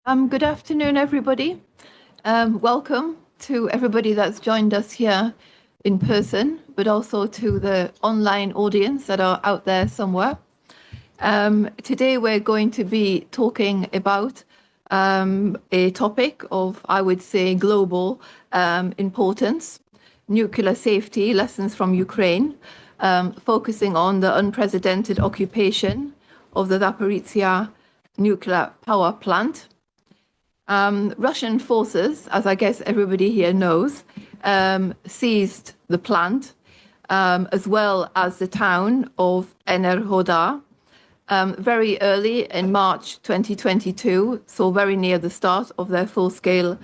Good afternoon, everybody. Welcome to everybody that's joined us here in person, but also to the online audience that are out there somewhere. Today, we're going to be talking about a topic of, I would say, global importance, nuclear safety, lessons from Ukraine, focusing on the unprecedented occupation of the Zaporizhzhia Nuclear Power Plant. Russian forces, as I guess everybody here knows, seized the plant, as well as the town of Enerhodar, very early in March 2022, so very near the start of their full-scale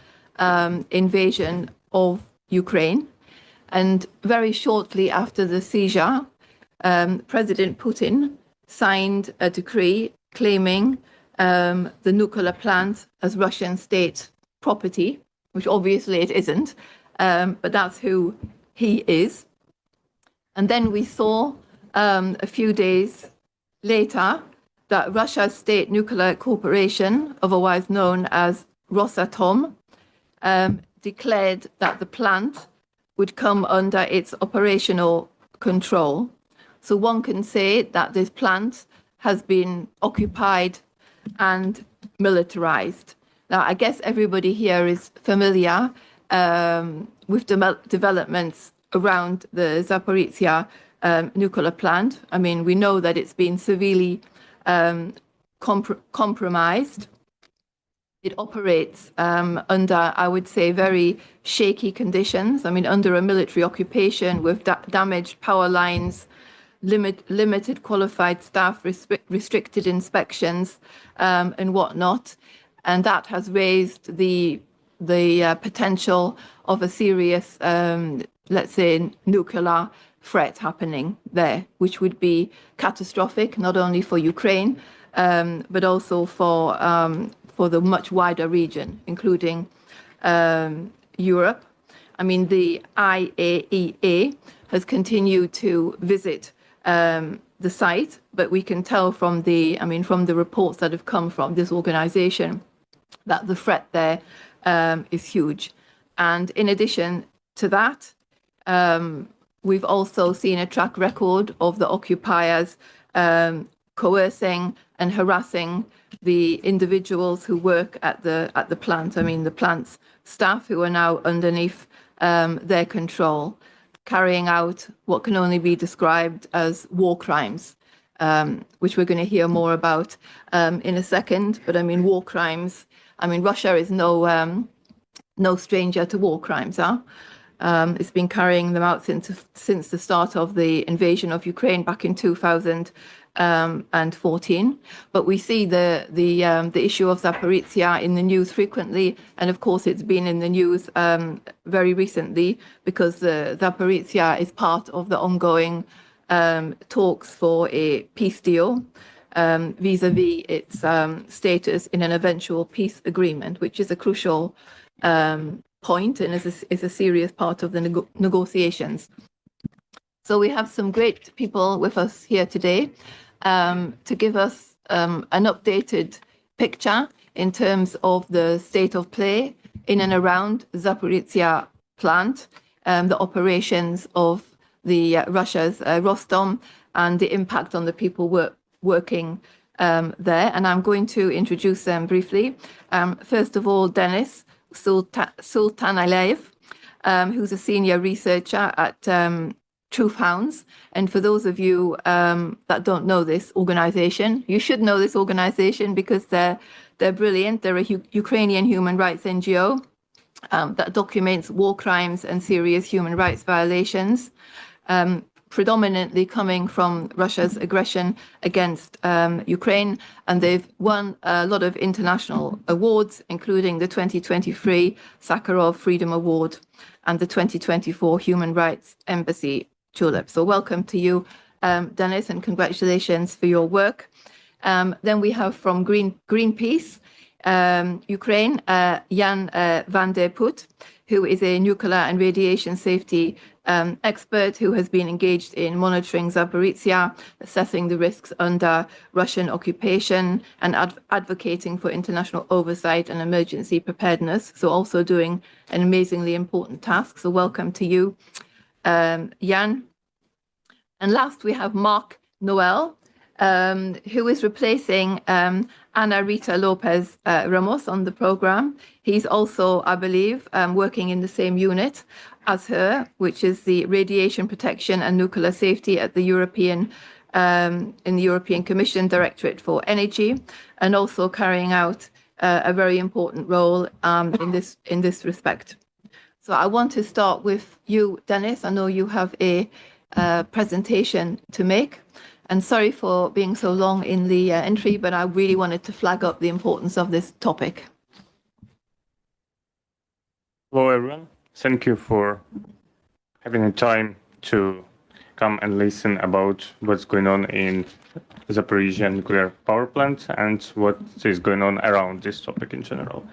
invasion of Ukraine. And very shortly after the seizure, President Putin signed a decree claiming the nuclear plant as Russian state property, which obviously it isn't, but that's who he is. And then we saw a few days later that Russia's state nuclear corporation, otherwise known as Rosatom, declared that the plant would come under its operational control. So one can say that this plant has been occupied and militarized. Now, I guess everybody here is familiar with developments around the Zaporizhzhia nuclear plant. I mean, we know that it's been severely compromised. It operates under, I would say, very shaky conditions. I mean, under a military occupation with damaged power lines, limited qualified staff, restricted inspections, and whatnot, and that has raised the potential of a serious, let's say, nuclear threat happening there, which would be catastrophic not only for Ukraine, but also for the much wider region, including Europe. I mean, the IAEA has continued to visit the site, but we can tell from the reports that have come from this organization that the threat there is huge. And in addition to that, we've also seen a track record of the occupiers coercing and harassing the individuals who work at the plant. I mean, the plant's staff who are now underneath their control, carrying out what can only be described as war crimes, which we're going to hear more about in a second. But I mean, war crimes. I mean, Russia is no stranger to war crimes. It's been carrying them out since the start of the invasion of Ukraine back in 2014. But we see the issue of Zaporizhzhia in the news frequently, and of course it's been in the news very recently because the Zaporizhzhia is part of the ongoing talks for a peace deal vis-a-vis its status in an eventual peace agreement, which is a crucial point and is a serious part of the negotiations. So we have some great people with us here today to give us an updated picture in terms of the state of play in and around Zaporizhzhia plant, the operations of the Russia's Rosatom, and the impact on the people working there. And I'm going to introduce them briefly. First of all, Denis Sultanhaliiev, who's a senior researcher at Hounds. And for those of you that don't know this organization, you should know this organization because they're brilliant. They're a Ukrainian human rights NGO that documents war crimes and serious human rights violations, predominantly coming from Russia's aggression against Ukraine. And they've won a lot of international awards, including the 2023 Sakharov Freedom Award and the 2024 Human Rights Embassy Tulip. So welcome to you, Denis, and congratulations for your work. Then we have from Greenpeace, Ukraine, Vande Putte, who is a nuclear and radiation safety expert who has been engaged in monitoring Zaporizhzhia, assessing the risks under Russian occupation, and advocating for international oversight and emergency preparedness. So also doing an amazingly important task. So welcome to you, Jan. And last, we have Mark Noel, who is replacing Ana Rita Lopes Ramos on the program. He's also, I believe, working in the same unit as her, which is the Radiation Protection and Nuclear Safety at the European in the European Commission Directorate for Energy, and also carrying out a very important role in this respect. So I want to start with you, Dennis. I know you have a presentation to make. And sorry for being so long in the entry, but I really wanted to flag up the importance of this topic. Hello, everyone. Thank you for having the time to come and listen about what's going on in Zaporizhzhia Nuclear Power Plant and what is going on around this topic in general.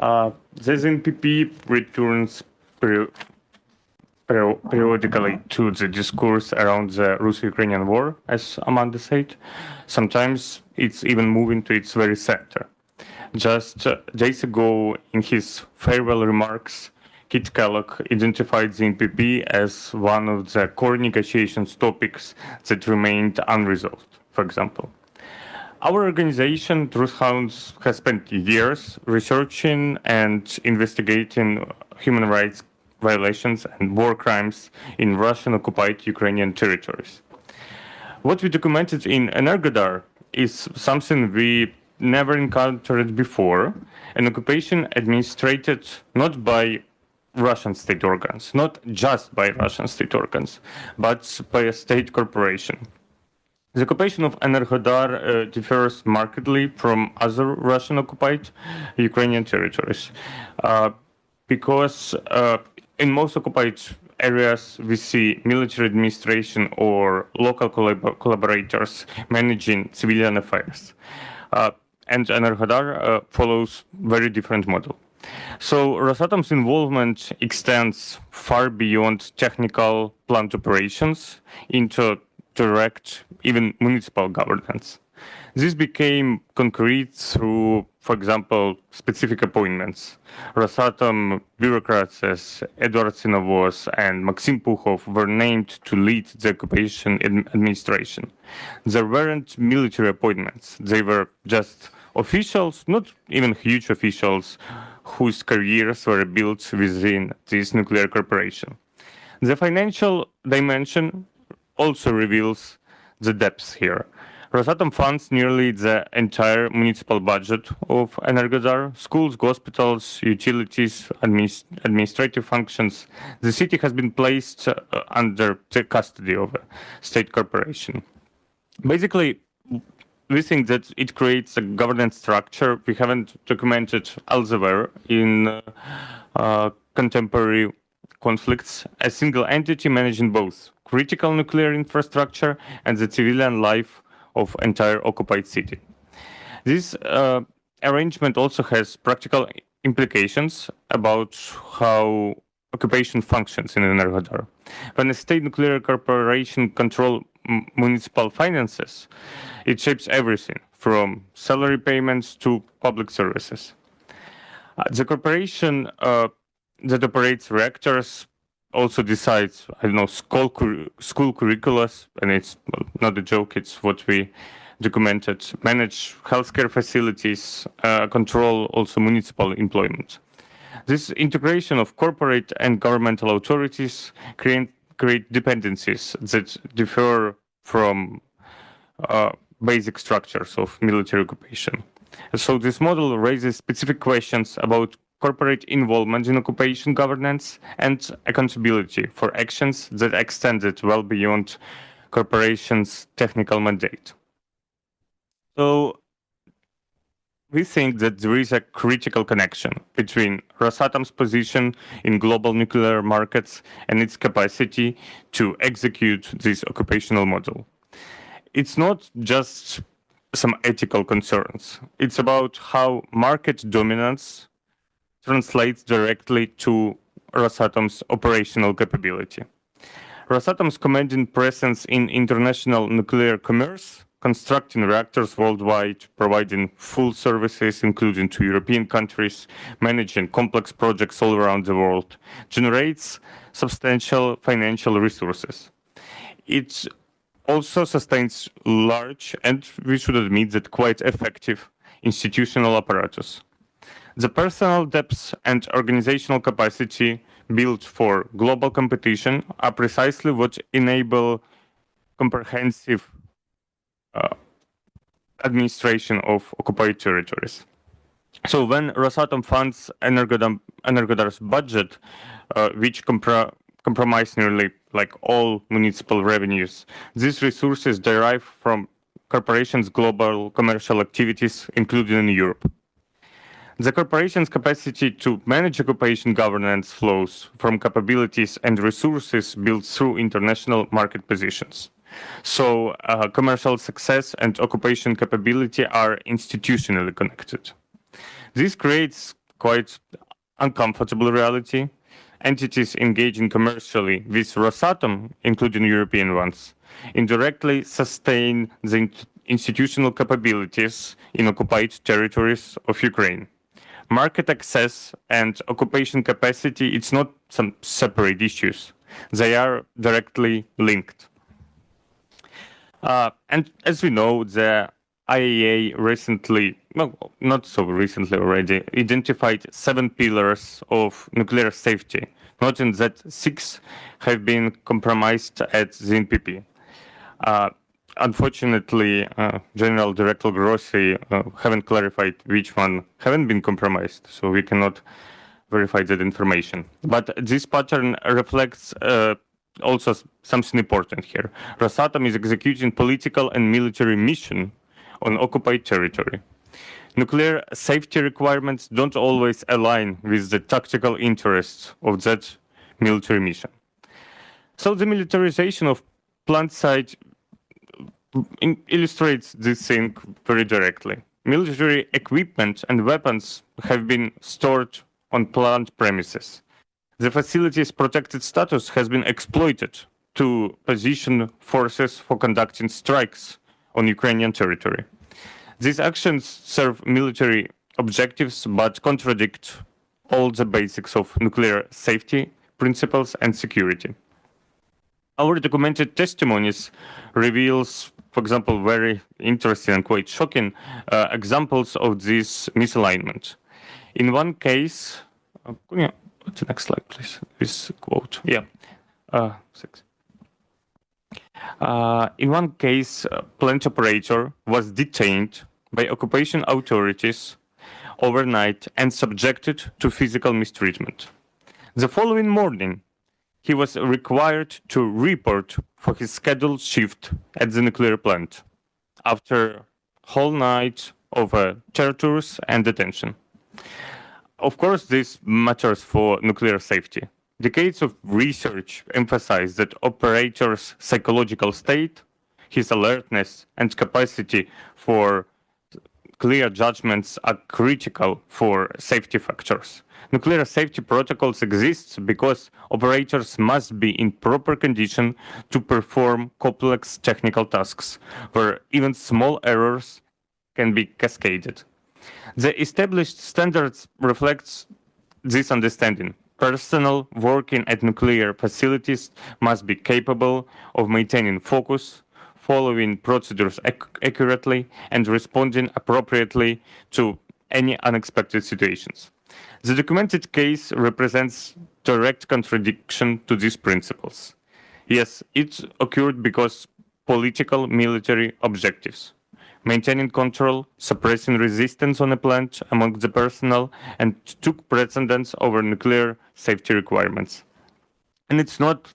The ZNPP returns periodically to the discourse around the Russo-Ukrainian war, as Amanda said. Sometimes it's even moving to its very center. Just days ago, in his farewell remarks, Kit Kellogg identified the NPP as one of the core negotiations topics that remained unresolved, for example. Our organization, Hounds, has spent years researching and investigating human rights violations and war crimes in Russian-occupied Ukrainian territories. What we documented in Energodar is something we never encountered before, an occupation administered not by Russian state organs, not just by Russian state organs, but by a state corporation. The occupation of Energodar differs markedly from other Russian-occupied Ukrainian territories because in most occupied areas, we see military administration or local collaborators managing civilian affairs. And Energodar follows very different model. So Rosatom's involvement extends far beyond technical plant operations into direct, even municipal governance. This became concrete through, for example, specific appointments. Rosatom bureaucrats as Eduard Sinovos and Maxim Pukhov were named to lead the occupation administration. There weren't military appointments. They were just officials, not even huge officials, whose careers were built within this nuclear corporation. The financial dimension also reveals the depths here. Rosatom funds nearly the entire municipal budget of Energodar, schools, hospitals, utilities, administrative functions. The city has been placed under the custody of a state corporation. Basically, we think that it creates a governance structure we haven't documented elsewhere in contemporary conflicts, a single entity managing both critical nuclear infrastructure and the civilian life of entire occupied city. This arrangement also has practical implications about how occupation functions in Energodar. When a state nuclear corporation controls municipal finances, it shapes everything from salary payments to public services. The corporation that operates reactors also decides, school curricula, and it's not a joke, it's what we documented, manage healthcare facilities, control also municipal employment. This integration of corporate and governmental authorities create dependencies that differ from basic structures of military occupation. So this model raises specific questions about corporate involvement in occupation governance and accountability for actions that extended well beyond corporations' technical mandate. So we think that there is a critical connection between Rosatom's position in global nuclear markets and its capacity to execute this occupational model. It's not just some ethical concerns. It's about how market dominance translates directly to Rosatom's operational capability. Rosatom's commanding presence in international nuclear commerce, constructing reactors worldwide, providing full services, including to European countries, managing complex projects all around the world, generates substantial financial resources. It also sustains large, and we should admit that quite effective, institutional apparatus. The personnel depth and organizational capacity built for global competition are precisely what enable comprehensive administration of occupied territories. So when Rosatom funds Energodar's budget, which compromise nearly like all municipal revenues, these resources derive from corporations' global commercial activities, including in Europe. The corporation's capacity to manage occupation governance flows from capabilities and resources built through international market positions. So commercial success and occupation capability are institutionally connected. This creates quite uncomfortable reality. Entities engaging commercially with Rosatom, including European ones, indirectly sustain the institutional capabilities in occupied territories of Ukraine. Market access and occupation capacity, it's not some separate issues. They are directly linked. And as we know, the IAEA recently, well, not so recently already, identified 7 pillars of nuclear safety, noting that 6 have been compromised at ZNPP. Unfortunately, General Director Grossi haven't clarified which one haven't been compromised, so we cannot verify that information. But this pattern reflects also something important here. Rosatom is executing political and military mission on occupied territory. Nuclear safety requirements don't always align with the tactical interests of that military mission. So the militarization of plant site illustrates this thing very directly. Military equipment and weapons have been stored on plant premises. The facility's protected status has been exploited to position forces for conducting strikes on Ukrainian territory. These actions serve military objectives but contradict all the basics of nuclear safety principles and security. Our documented testimonies reveals, for example, very interesting and quite shocking examples of this misalignment. In one case, the next slide, please. This quote, yeah, 6. In one case, plant operator was detained by occupation authorities overnight and subjected to physical mistreatment. The following morning, he was required to report for his scheduled shift at the nuclear plant after whole night of tortures and detention. Of course, this matters for nuclear safety. Decades of research emphasize that operator's psychological state, his alertness, and capacity for clear judgments are critical for safety factors. Nuclear safety protocols exist because operators must be in proper condition to perform complex technical tasks, where even small errors can be cascaded. The established standards reflects this understanding. Personnel working at nuclear facilities must be capable of maintaining focus, following procedures accurately, and responding appropriately to any unexpected situations. The documented case represents direct contradiction to these principles. Yes, it occurred because political military objectives, maintaining control, suppressing resistance on a plant among the personnel, and took precedence over nuclear safety requirements. And it's not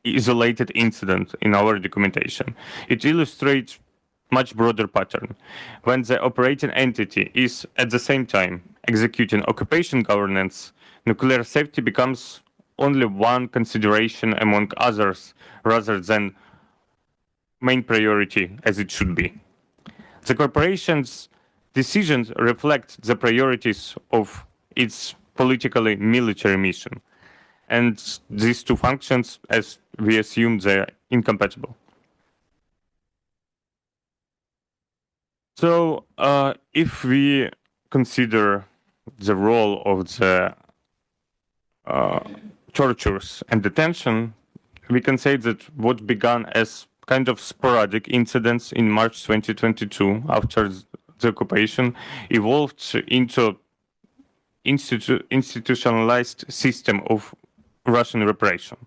isolated incident in our documentation. It illustrates much broader pattern. When the operating entity is at the same time executing occupation governance, nuclear safety becomes only one consideration among others rather than main priority as it should be. The corporation's decisions reflect the priorities of its politically military mission. And these two functions, as we assume they're incompatible. So if we consider the role of the tortures and detention, we can say that what began as kind of sporadic incidents in March 2022 after the occupation evolved into institutionalized system of Russian repression.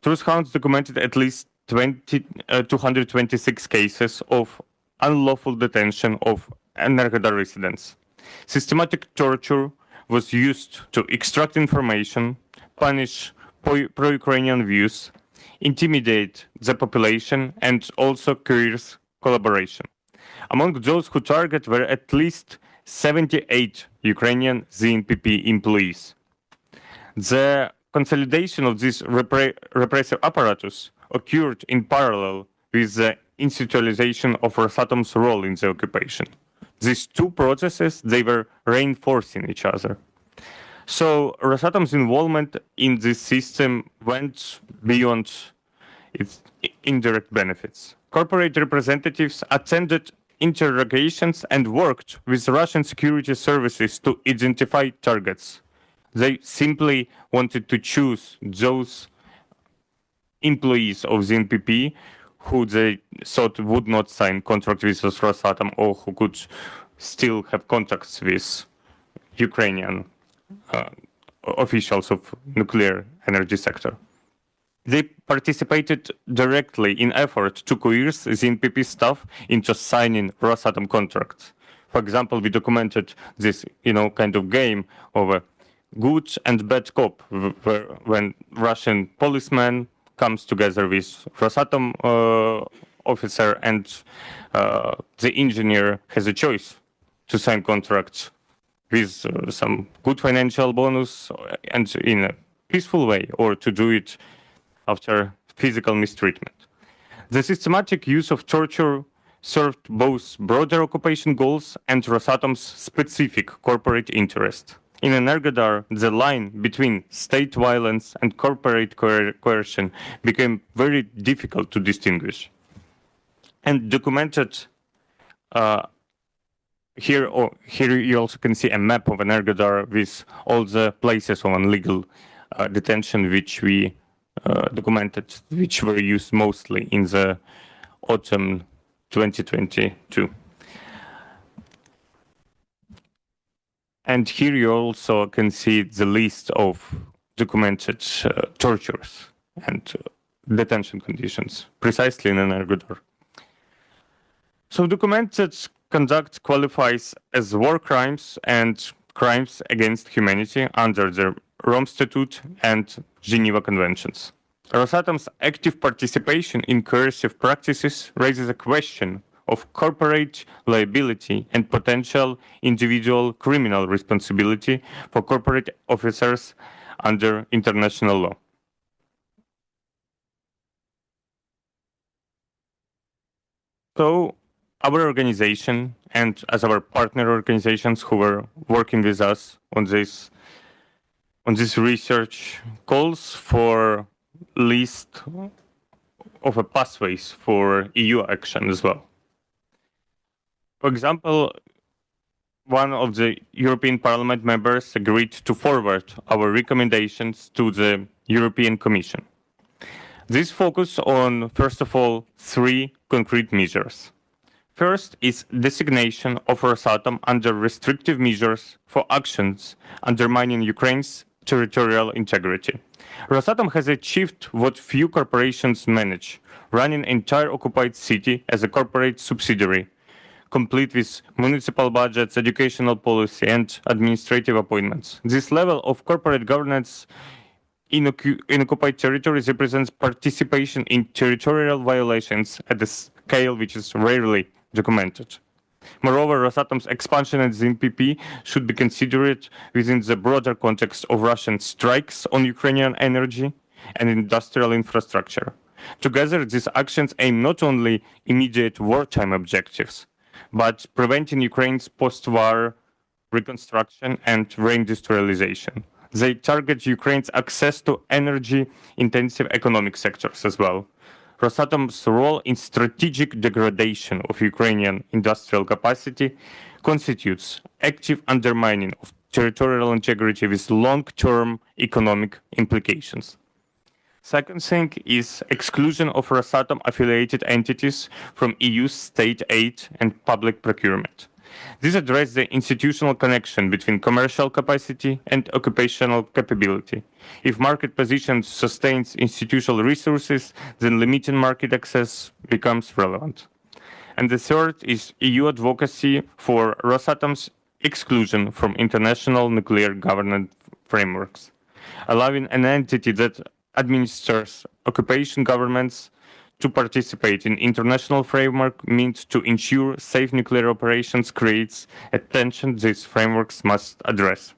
Hounds documented at least 226 cases of unlawful detention of Energodar residents. Systematic torture was used to extract information, punish pro-Ukrainian views, intimidate the population, and also coerce collaboration. Among those who targeted were at least 78 Ukrainian ZNPP employees. The consolidation of this repressive apparatus occurred in parallel with the institutionalization of Rosatom's role in the occupation. These two processes, they were reinforcing each other. So Rosatom's involvement in this system went beyond its indirect benefits. Corporate representatives attended interrogations and worked with Russian security services to identify targets. They simply wanted to choose those employees of ZNPP who they thought would not sign contract with Rosatom or who could still have contacts with Ukrainian officials of nuclear energy sector. They participated directly in effort to coerce ZNPP staff into signing Rosatom contracts. For example, we documented this, kind of game of a good and bad cop, where when Russian policeman comes together with Rosatom officer and the engineer has a choice to sign contracts with some good financial bonus and in a peaceful way, or to do it after physical mistreatment. The systematic use of torture served both broader occupation goals and Rosatom's specific corporate interest. In Energodar, the line between state violence and corporate coercion became very difficult to distinguish. And documented here you also can see a map of Energodar with all the places of illegal detention which we documented, which were used mostly in the autumn 2022. And here you also can see the list of documented tortures and detention conditions, precisely in Energodar. So documented conduct qualifies as war crimes and crimes against humanity under the Rome Statute and Geneva Conventions. Rosatom's active participation in coercive practices raises a question of corporate liability and potential individual criminal responsibility for corporate officers under international law. So our organization and as our partner organizations who were working with us on this research calls for list of a pathways for EU action as well. For example, one of the European Parliament members agreed to forward our recommendations to the European Commission. This focus on, first of all, 3 concrete measures. First is designation of Rosatom under restrictive measures for actions undermining Ukraine's territorial integrity. Rosatom has achieved what few corporations manage, running entire occupied city as a corporate subsidiary, complete with municipal budgets, educational policy, and administrative appointments. This level of corporate governance in occupied territories represents participation in territorial violations at a scale which is rarely documented. Moreover, Rosatom's expansion at ZNPP should be considered within the broader context of Russian strikes on Ukrainian energy and industrial infrastructure. Together, these actions aim not only immediate wartime objectives, but preventing Ukraine's post-war reconstruction and reindustrialization. They target Ukraine's access to energy-intensive economic sectors as well. Rosatom's role in strategic degradation of Ukrainian industrial capacity constitutes active undermining of territorial integrity with long-term economic implications. Second thing is exclusion of Rosatom-affiliated entities from EU state aid and public procurement. This addresses the institutional connection between commercial capacity and occupational capability. If market position sustains institutional resources, then limiting market access becomes relevant. And the third is EU advocacy for Rosatom's exclusion from international nuclear governance frameworks, allowing an entity that administers occupation governments to participate in international framework means to ensure safe nuclear operations creates a tension these frameworks must address.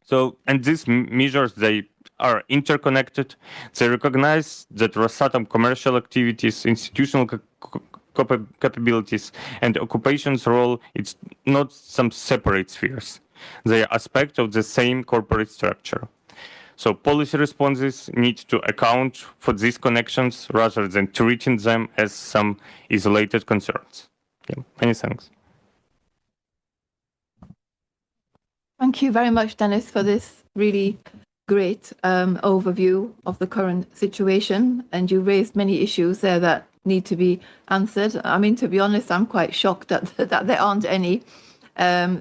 So, and these measures, they are interconnected. They recognize that Rosatom commercial activities, institutional capabilities, and occupation's role, it's not some separate spheres. They are aspects of the same corporate structure. So policy responses need to account for these connections rather than treating them as some isolated concerns. Yeah, many thanks. Thank you very much, Dennis, for this really great overview of the current situation. And you raised many issues there that need to be answered. I mean, to be honest, I'm quite shocked that there aren't any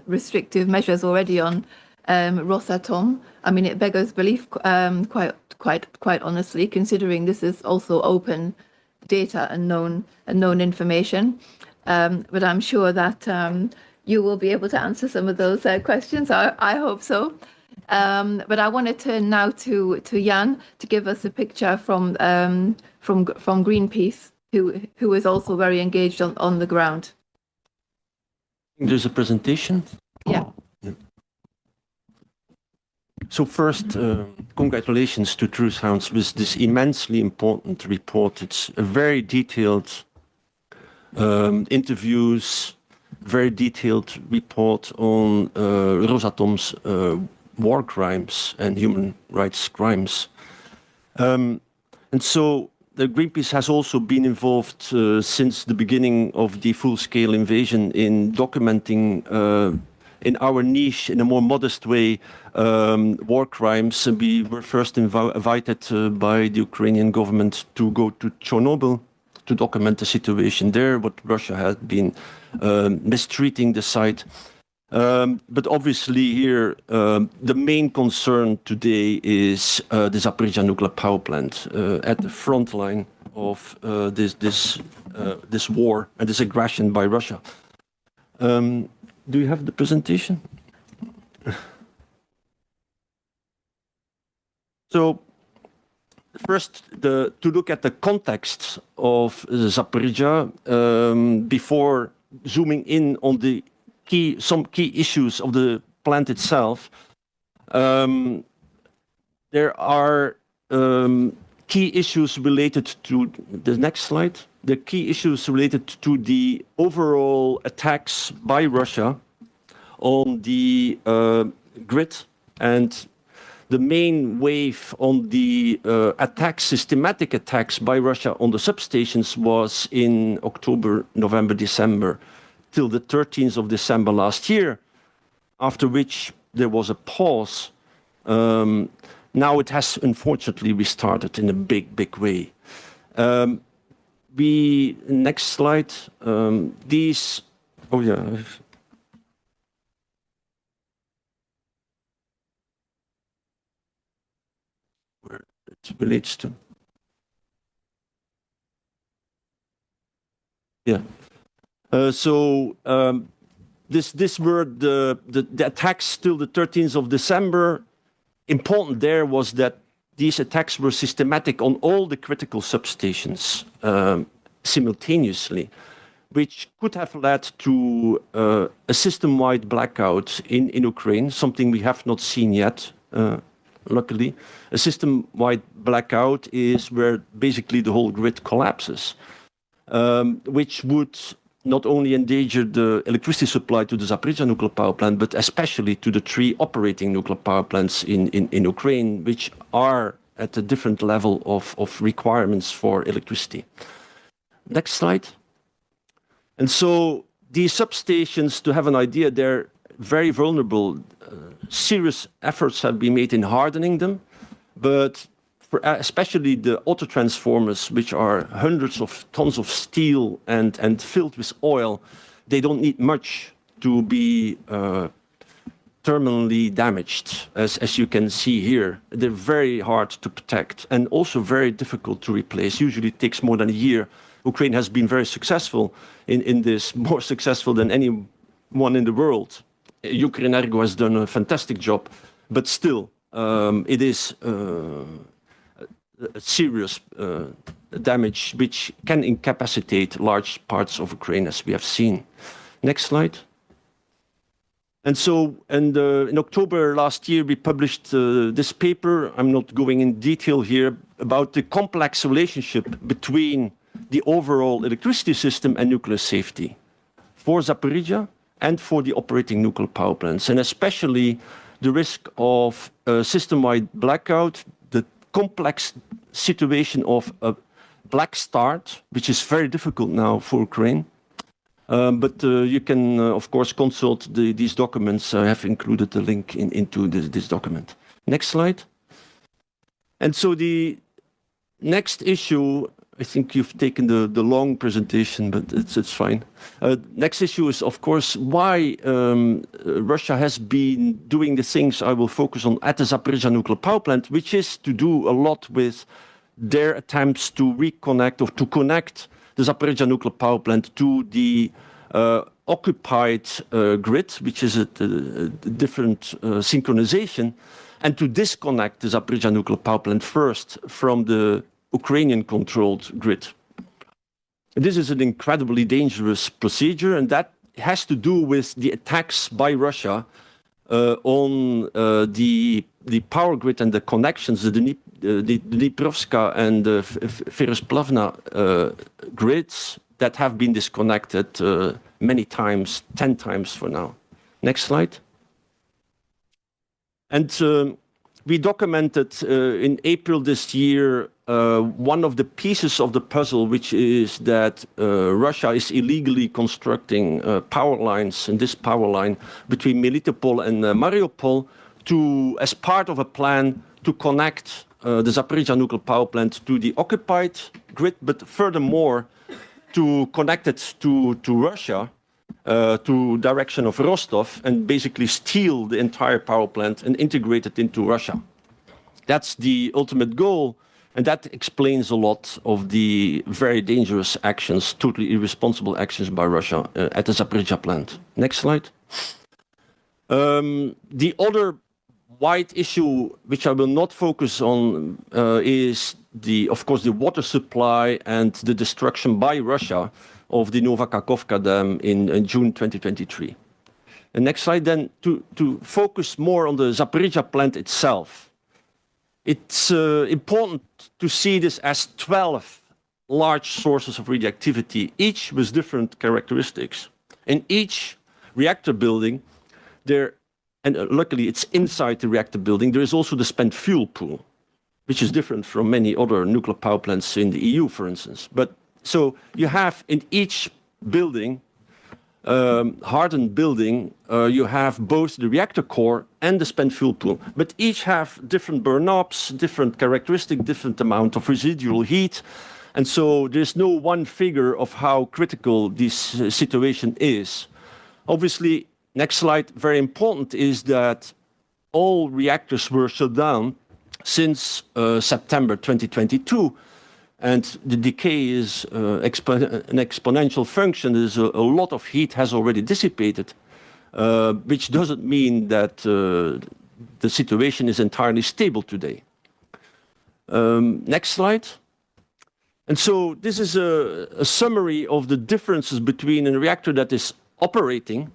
restrictive measures already on Rosatom. I mean, it beggars belief, quite honestly, considering this is also open data and known information. But I'm sure that you will be able to answer some of those questions. I hope so. But I want to turn now to Jan to give us a picture from Greenpeace, who is also very engaged on the ground. There's a presentation. Yeah. So first, congratulations to Truth Hounds with this immensely important report. It's a very detailed interviews, very detailed report on Rosatom's war crimes and human rights crimes. And so the Greenpeace has also been involved since the beginning of the full-scale invasion in documenting in our niche, in a more modest way, war crimes. We were first invited by the Ukrainian government to go to Chernobyl to document the situation there, what Russia had been mistreating the site. But obviously here, the main concern today is the Zaporizhzhia Nuclear Power Plant at the front line of this war and this aggression by Russia. Do you have the presentation? So first, to look at the context of Zaporizhzhia before zooming in on the some key issues of the plant itself. There are key issues related to the next slide. The key issues related to the overall attacks by Russia on the grid, and the main wave on the attacks, systematic attacks by Russia on the substations was in October, November, December, till the 13th of December last year, after which there was a pause. Now it has unfortunately restarted in a big way. Next slide, these, oh yeah. Where it relates to. Yeah. This were the attacks till the 13th of December. Important there was that these attacks were systematic on all the critical substations simultaneously, which could have led to a system-wide blackout in Ukraine, something we have not seen yet, luckily. A system-wide blackout is where basically the whole grid collapses, which would not only endanger the electricity supply to the Zaporizhzhia nuclear power plant, but especially to the 3 operating nuclear power plants in Ukraine, which are at a different level of requirements for electricity. Next slide. And so these substations, to have an idea, they're very vulnerable. Serious efforts have been made in hardening them, but especially the autotransformers, which are hundreds of tons of steel and filled with oil, they don't need much to be terminally damaged, as you can see here. They're very hard to protect and also very difficult to replace. Usually it takes more than a year. Ukraine has been very successful in this, more successful than anyone in the world. Ukrenergo has done a fantastic job, but still, it is serious damage which can incapacitate large parts of Ukraine, as we have seen. Next slide. And so, in October last year, we published this paper. I'm not going in detail here about the complex relationship between the overall electricity system and nuclear safety for Zaporizhzhia and for the operating nuclear power plants, and especially the risk of system-wide blackout, the complex situation of a black start, which is very difficult now for Ukraine. But you can, of course, consult these documents. I have included the link into this document. Next slide. And so the next issue, I think you've taken the long presentation, but it's fine. Next issue is, of course, why Russia has been doing the things I will focus on at the Zaporizhzhia nuclear power plant, which is to do a lot with their attempts to reconnect or to connect the Zaporizhzhia nuclear power plant to the occupied grid, which is a different synchronization, and to disconnect the Zaporizhzhia nuclear power plant first from the Ukrainian-controlled grid. This is an incredibly dangerous procedure, and that has to do with the attacks by Russia on the power grid and the connections, the Dniprovska and the Ferosplavna grids that have been disconnected many times, 10 times for now. Next slide. And we documented in April this year one of the pieces of the puzzle, which is that Russia is illegally constructing power lines, and this power line between Melitopol and Mariupol, as part of a plan to connect the Zaporizhzhia nuclear power plant to the occupied grid, but furthermore to connect it to Russia, to direction of Rostov, and basically steal the entire power plant and integrate it into Russia. That's the ultimate goal, and that explains a lot of the very dangerous actions, totally irresponsible actions by Russia at the Zaporizhzhia plant. Next slide. The other wide issue, which I will not focus on, is of course, the water supply and the destruction by Russia of the Nova Kakhovka dam in June 2023. And next slide, then, to focus more on the Zaporizhzhia plant itself. It's important to see this as 12 large sources of radioactivity, each with different characteristics. In each reactor building, and luckily it's inside the reactor building, there is also the spent fuel pool, which is different from many other nuclear power plants in the EU, for instance. But so you have in each building, hardened building, you have both the reactor core and the spent fuel pool, but each have different burn-ups, different characteristic, different amount of residual heat. And so there's no one figure of how critical this situation is. Obviously, next slide, very important is that all reactors were shut down since September 2022. And the decay is an exponential function. There's a lot of heat has already dissipated, which doesn't mean that the situation is entirely stable today. Next slide. And so this is a summary of the differences between a reactor that is operating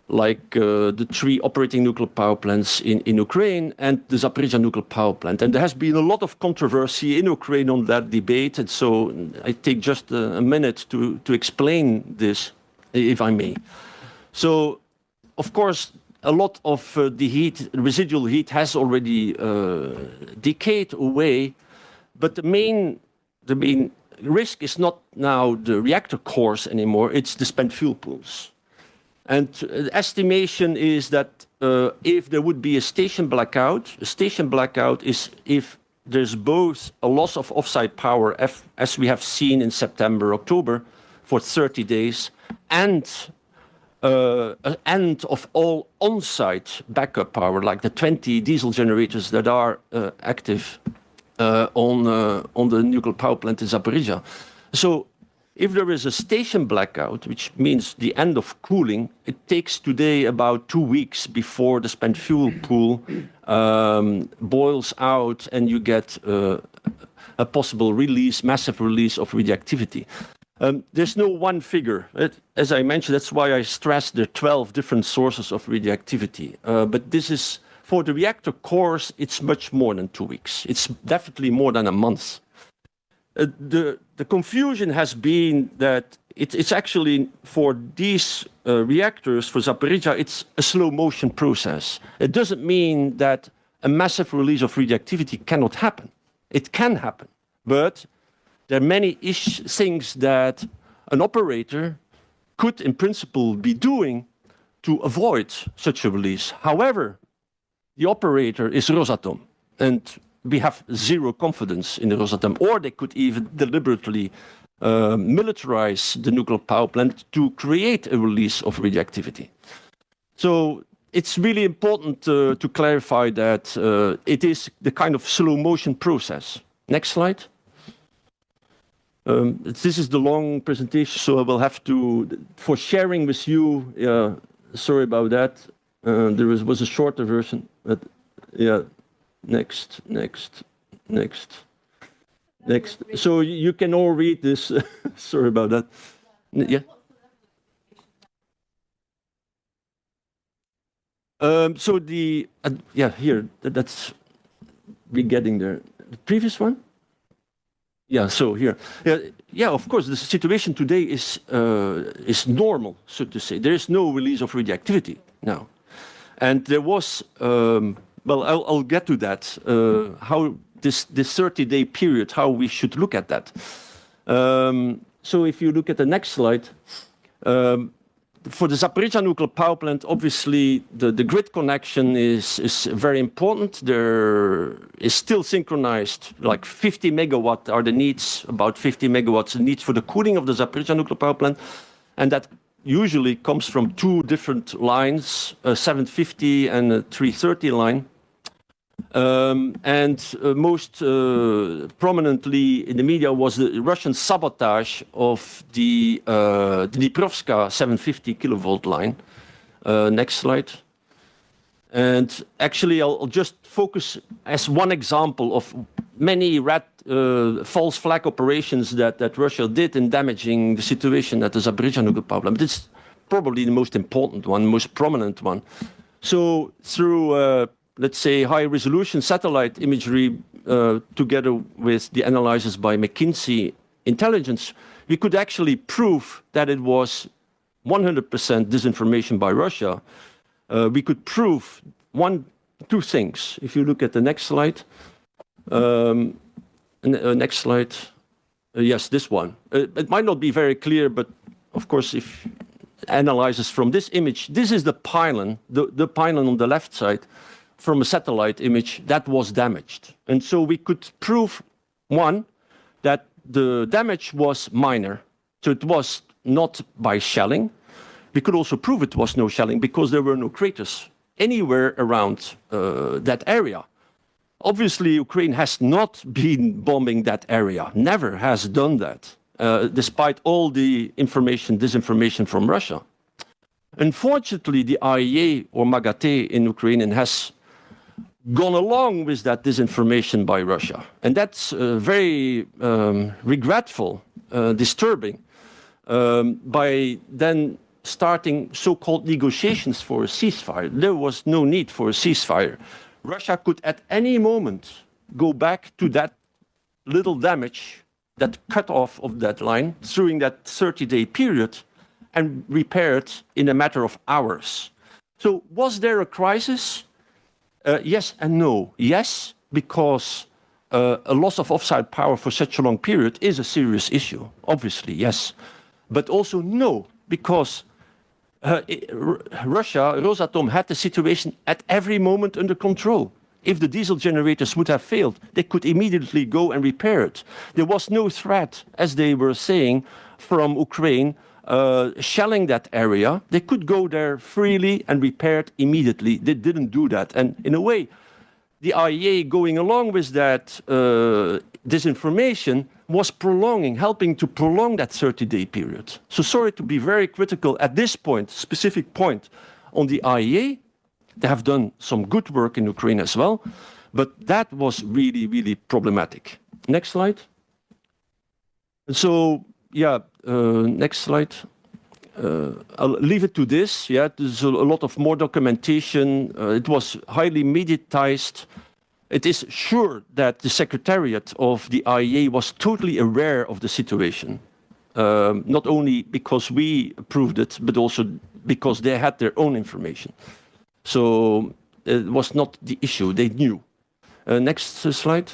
like the 3 operating nuclear power plants in Ukraine and the Zaporizhzhia Nuclear Power Plant. And there has been a lot of controversy in Ukraine on that debate. And so I take just a minute to explain this, if I may. So, of course, a lot of the heat, residual heat, has already decayed away. But the main risk is not now the reactor cores anymore, it's the spent fuel pools. And the estimation is that if there would be a station blackout is if there's both a loss of offsite power, as we have seen in September, October, for 30 days, and an end of all on-site backup power, like the 20 diesel generators that are active on the nuclear power plant in Zaporizhzhia. So if there is a station blackout, which means the end of cooling, it takes today about 2 weeks before the spent fuel pool boils out and you get a possible release, massive release of radioactivity. There's no one figure. As I mentioned, that's why I stressed there are 12 different sources of radioactivity. But this is, for the reactor cores, it's much more than 2 weeks. It's definitely more than a month. The confusion has been that it's actually, for these reactors, for Zaporizhzhia, it's a slow motion process. It doesn't mean that a massive release of radioactivity cannot happen. It can happen, but there are many things that an operator could, in principle, be doing to avoid such a release. However, the operator is Rosatom, and we have zero confidence in the Rosatom, or they could even deliberately militarize the nuclear power plant to create a release of radioactivity. So it's really important to clarify that it is the kind of slow motion process. Next slide. This is the long presentation, so I will have to, for sharing with you, sorry about that. There was a shorter version, but yeah, next. So you can all read this. Sorry about that. Yeah. So yeah, here, that's, we're getting there. The previous one? Yeah, so here. Yeah, of course, the situation today is normal, so to say. There is no release of radioactivity now. And there was, well, I'll get to that, how this 30-day period, how we should look at that. So if you look at the next slide, for the Zaporizhzhia nuclear power plant, obviously the grid connection is very important. There is still synchronized, like 50 megawatt are the needs, about 50 megawatts the needs for the cooling of the Zaporizhzhia nuclear power plant. And that usually comes from 2 different lines, a 750 and a 330 line. Most prominently in the media was the Russian sabotage of the Dniprovska 750 kilovolt line. Next slide. And actually, I'll just focus as one example of many false flag operations that Russia did in damaging the situation at the Zaporizhzhia nuclear power plant. This is probably the most important one, most prominent one. So through let's say, high-resolution satellite imagery, together with the analysis by McKinsey Intelligence, we could actually prove that it was 100% disinformation by Russia. We could prove two things. If you look at the next slide, next slide, yes, this one. It might not be very clear, but of course, if analyzes from this image, this is the pylon, the pylon on the left side, from a satellite image that was damaged. And so we could prove, one, that the damage was minor. So it was not by shelling. We could also prove it was no shelling because there were no craters anywhere around that area. Obviously, Ukraine has not been bombing that area, never has done that, despite all the disinformation from Russia. Unfortunately, the IEA, or MAGATE in Ukrainian, has gone along with that disinformation by Russia. And that's very regretful, disturbing, by then starting so-called negotiations for a ceasefire. There was no need for a ceasefire. Russia could at any moment go back to that little damage, that cut-off of that line during that 30-day period, and repair it in a matter of hours. So was there a crisis? Yes and no. Yes, because a loss of offsite power for such a long period is a serious issue, obviously, yes. But also no, because Russia, Rosatom, had the situation at every moment under control. If the diesel generators would have failed, they could immediately go and repair it. There was no threat, as they were saying, from Ukraine shelling that area. They could go there freely and repair it immediately. They didn't do that. And in a way, the IEA going along with that disinformation was helping to prolong that 30-day period. So sorry to be very critical at this point, specific point, on the IEA. They have done some good work in Ukraine as well, but that was really, really problematic. Next slide. So, yeah, next slide. I'll leave it to this. Yeah, there's a lot of more documentation. It was highly mediatized. It is sure that the Secretariat of the IEA was totally aware of the situation, not only because we approved it, but also because they had their own information. So it was not the issue, they knew. Next slide.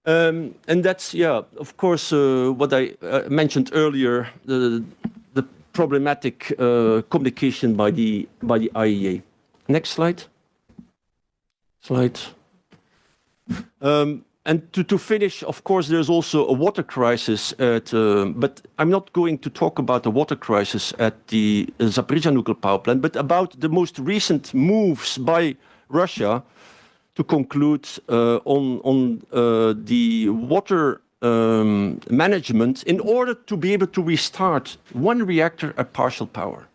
And that's, yeah, of course, what I mentioned earlier, the problematic communication by the IEA. Next slide. And to finish, of course, there's also a water crisis but I'm not going to talk about the water crisis at the Zaporizhzhia Nuclear Power Plant, but about the most recent moves by Russia to conclude on the water management in order to be able to restart one reactor at partial power.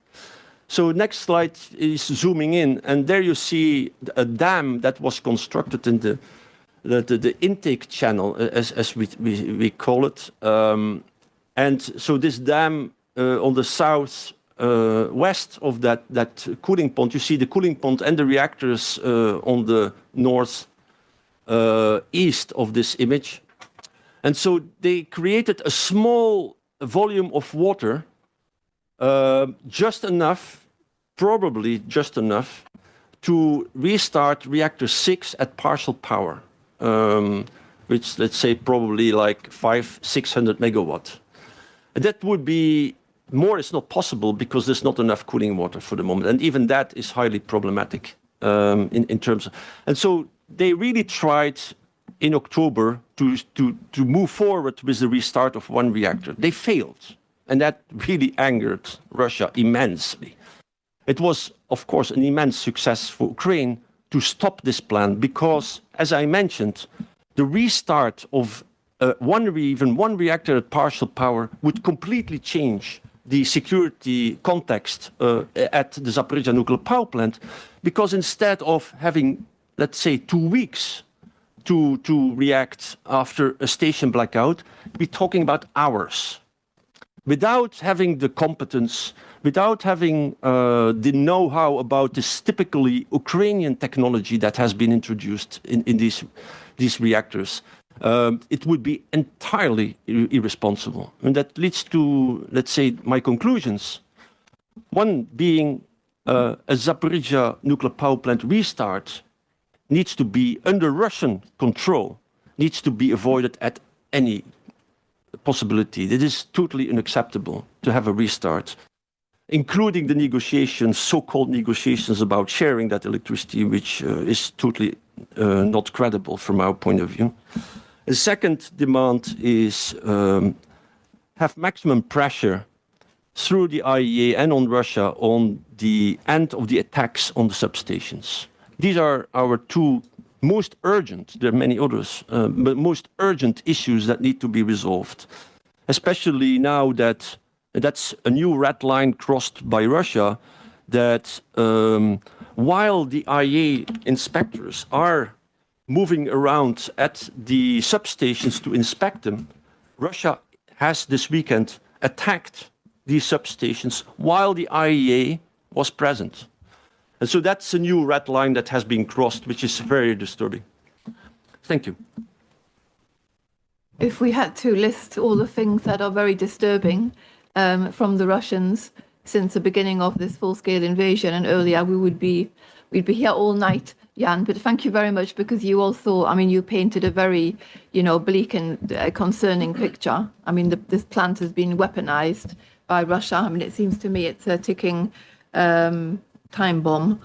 So next slide is zooming in, and there you see a dam that was constructed in the intake channel, as we call it. And so this dam on the south west of that cooling pond, you see the cooling pond and the reactors on the north east of this image. And so they created a small volume of water, just enough, probably just enough, to restart reactor 6 at partial power. Which, let's say, probably like 500-600 megawatt. And that would be more. It's not possible because there's not enough cooling water for the moment, and even that is highly problematic in terms of. And so they really tried in October to move forward with the restart of one reactor. They failed, and that really angered Russia immensely. It was, of course, an immense success for Ukraine to stop this plan because, as I mentioned, the restart of even one reactor at partial power would completely change the security context at the Zaporizhzhia Nuclear Power Plant, because instead of having, let's say, 2 weeks to react after a station blackout, we're talking about hours. Without having the competence, without having the know-how about this typically Ukrainian technology that has been introduced in these reactors, it would be entirely irresponsible. And that leads to, let's say, my conclusions. One being a Zaporizhzhia nuclear power plant restart needs to be under Russian control, needs to be avoided at any possibility. It is totally unacceptable to have a restart, including the negotiations, so-called negotiations about sharing that electricity, which is totally not credible from our point of view. The second demand is have maximum pressure through the IEA and on Russia on the end of the attacks on the substations. These are our two most urgent, there are many others, but most urgent issues that need to be resolved, especially now that that's a new red line crossed by Russia, that while the IEA inspectors are moving around at the substations to inspect them, Russia has this weekend attacked these substations while the IAEA was present. And so that's a new red line that has been crossed, which is very disturbing. Thank you. If we had to list all the things that are very disturbing from the Russians since the beginning of this full-scale invasion and earlier, we'd be here all night, Jan. But thank you very much, because you also, I mean, you painted a very, bleak and concerning picture. I mean, this plant has been weaponized by Russia. I mean, it seems to me it's a ticking time bomb,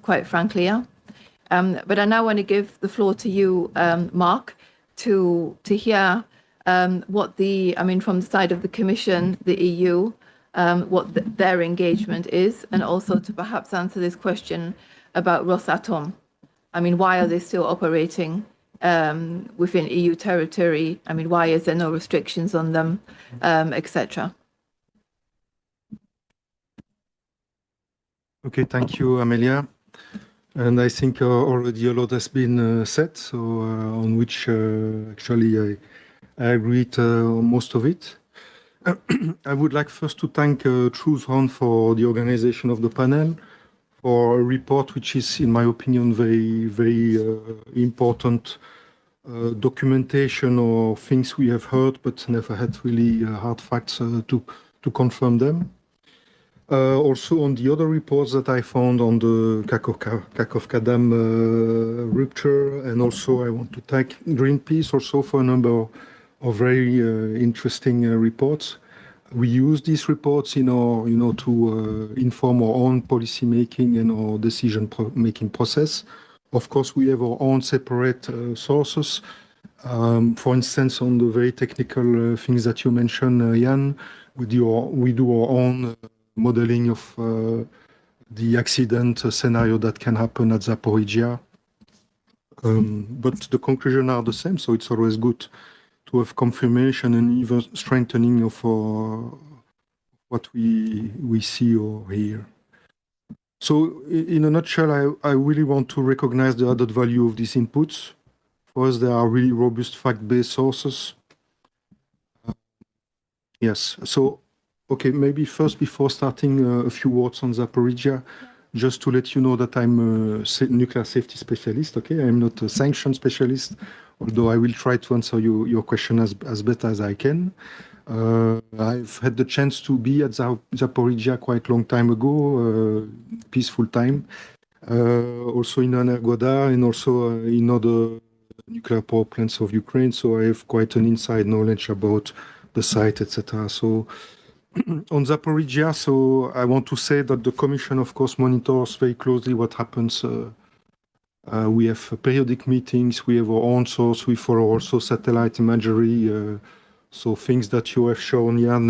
quite frankly. Yeah. But I now want to give the floor to you, Mark, to hear what from the side of the Commission, the EU, what their engagement is, and also to perhaps answer this question about Rosatom. I mean, why are they still operating within EU territory? I mean, why is there no restrictions on them, etc.? Okay, thank you, Amelia. And I think already a lot has been said, so on which actually I agree with most of it. I would like first to thank Truthhound for the organization of the panel, for a report which is, in my opinion, very, very important documentation of things we have heard, but never had really hard facts to confirm them. Also on the other reports that I found on the Kakhovka Dam rupture, and also I want to thank Greenpeace also for a number of very interesting reports. We use these reports in our, to inform our own policy making and our decision making process. Of course, we have our own separate sources. For instance, on the very technical things that you mentioned, Jan, we do our own modeling of the accident scenario that can happen at Zaporizhzhia. But the conclusions are the same, so it's always good to have confirmation and even strengthening of what we see or hear. So in a nutshell, I really want to recognize the added value of these inputs. For us, they are really robust fact-based sources. Yes, so okay, maybe first, before starting, a few words on Zaporizhzhia, just to let you know that I'm a nuclear safety specialist, okay? I'm not a sanction specialist, although I will try to answer your question as better as I can. I've had the chance to be at Zaporizhzhia quite a long time ago, peaceful time, also in Energoda and also in other nuclear power plants of Ukraine, so I have quite an inside knowledge about the site, etc. So on Zaporizhzhia, so I want to say that the Commission, of course, monitors very closely what happens. We have periodic meetings, we have our own source, we follow also satellite imagery, so things that you have shown, Jan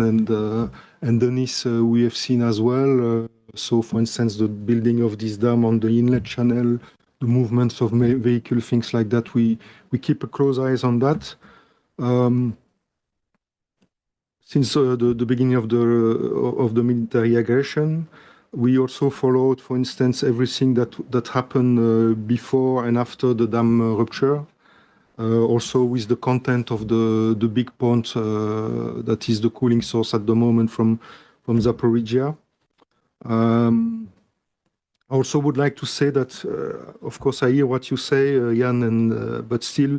and Denis, we have seen as well. So, for instance, the building of this dam on the inlet channel, the movements of vehicle, things like that, we keep a close eyes on that. Since the beginning of the military aggression, we also followed, for instance, everything that happened before and after the dam rupture. Also with the content of the big pond that is the cooling source at the moment from Zaporizhzhia. I also would like to say that, of course, I hear what you say, Jan, but still,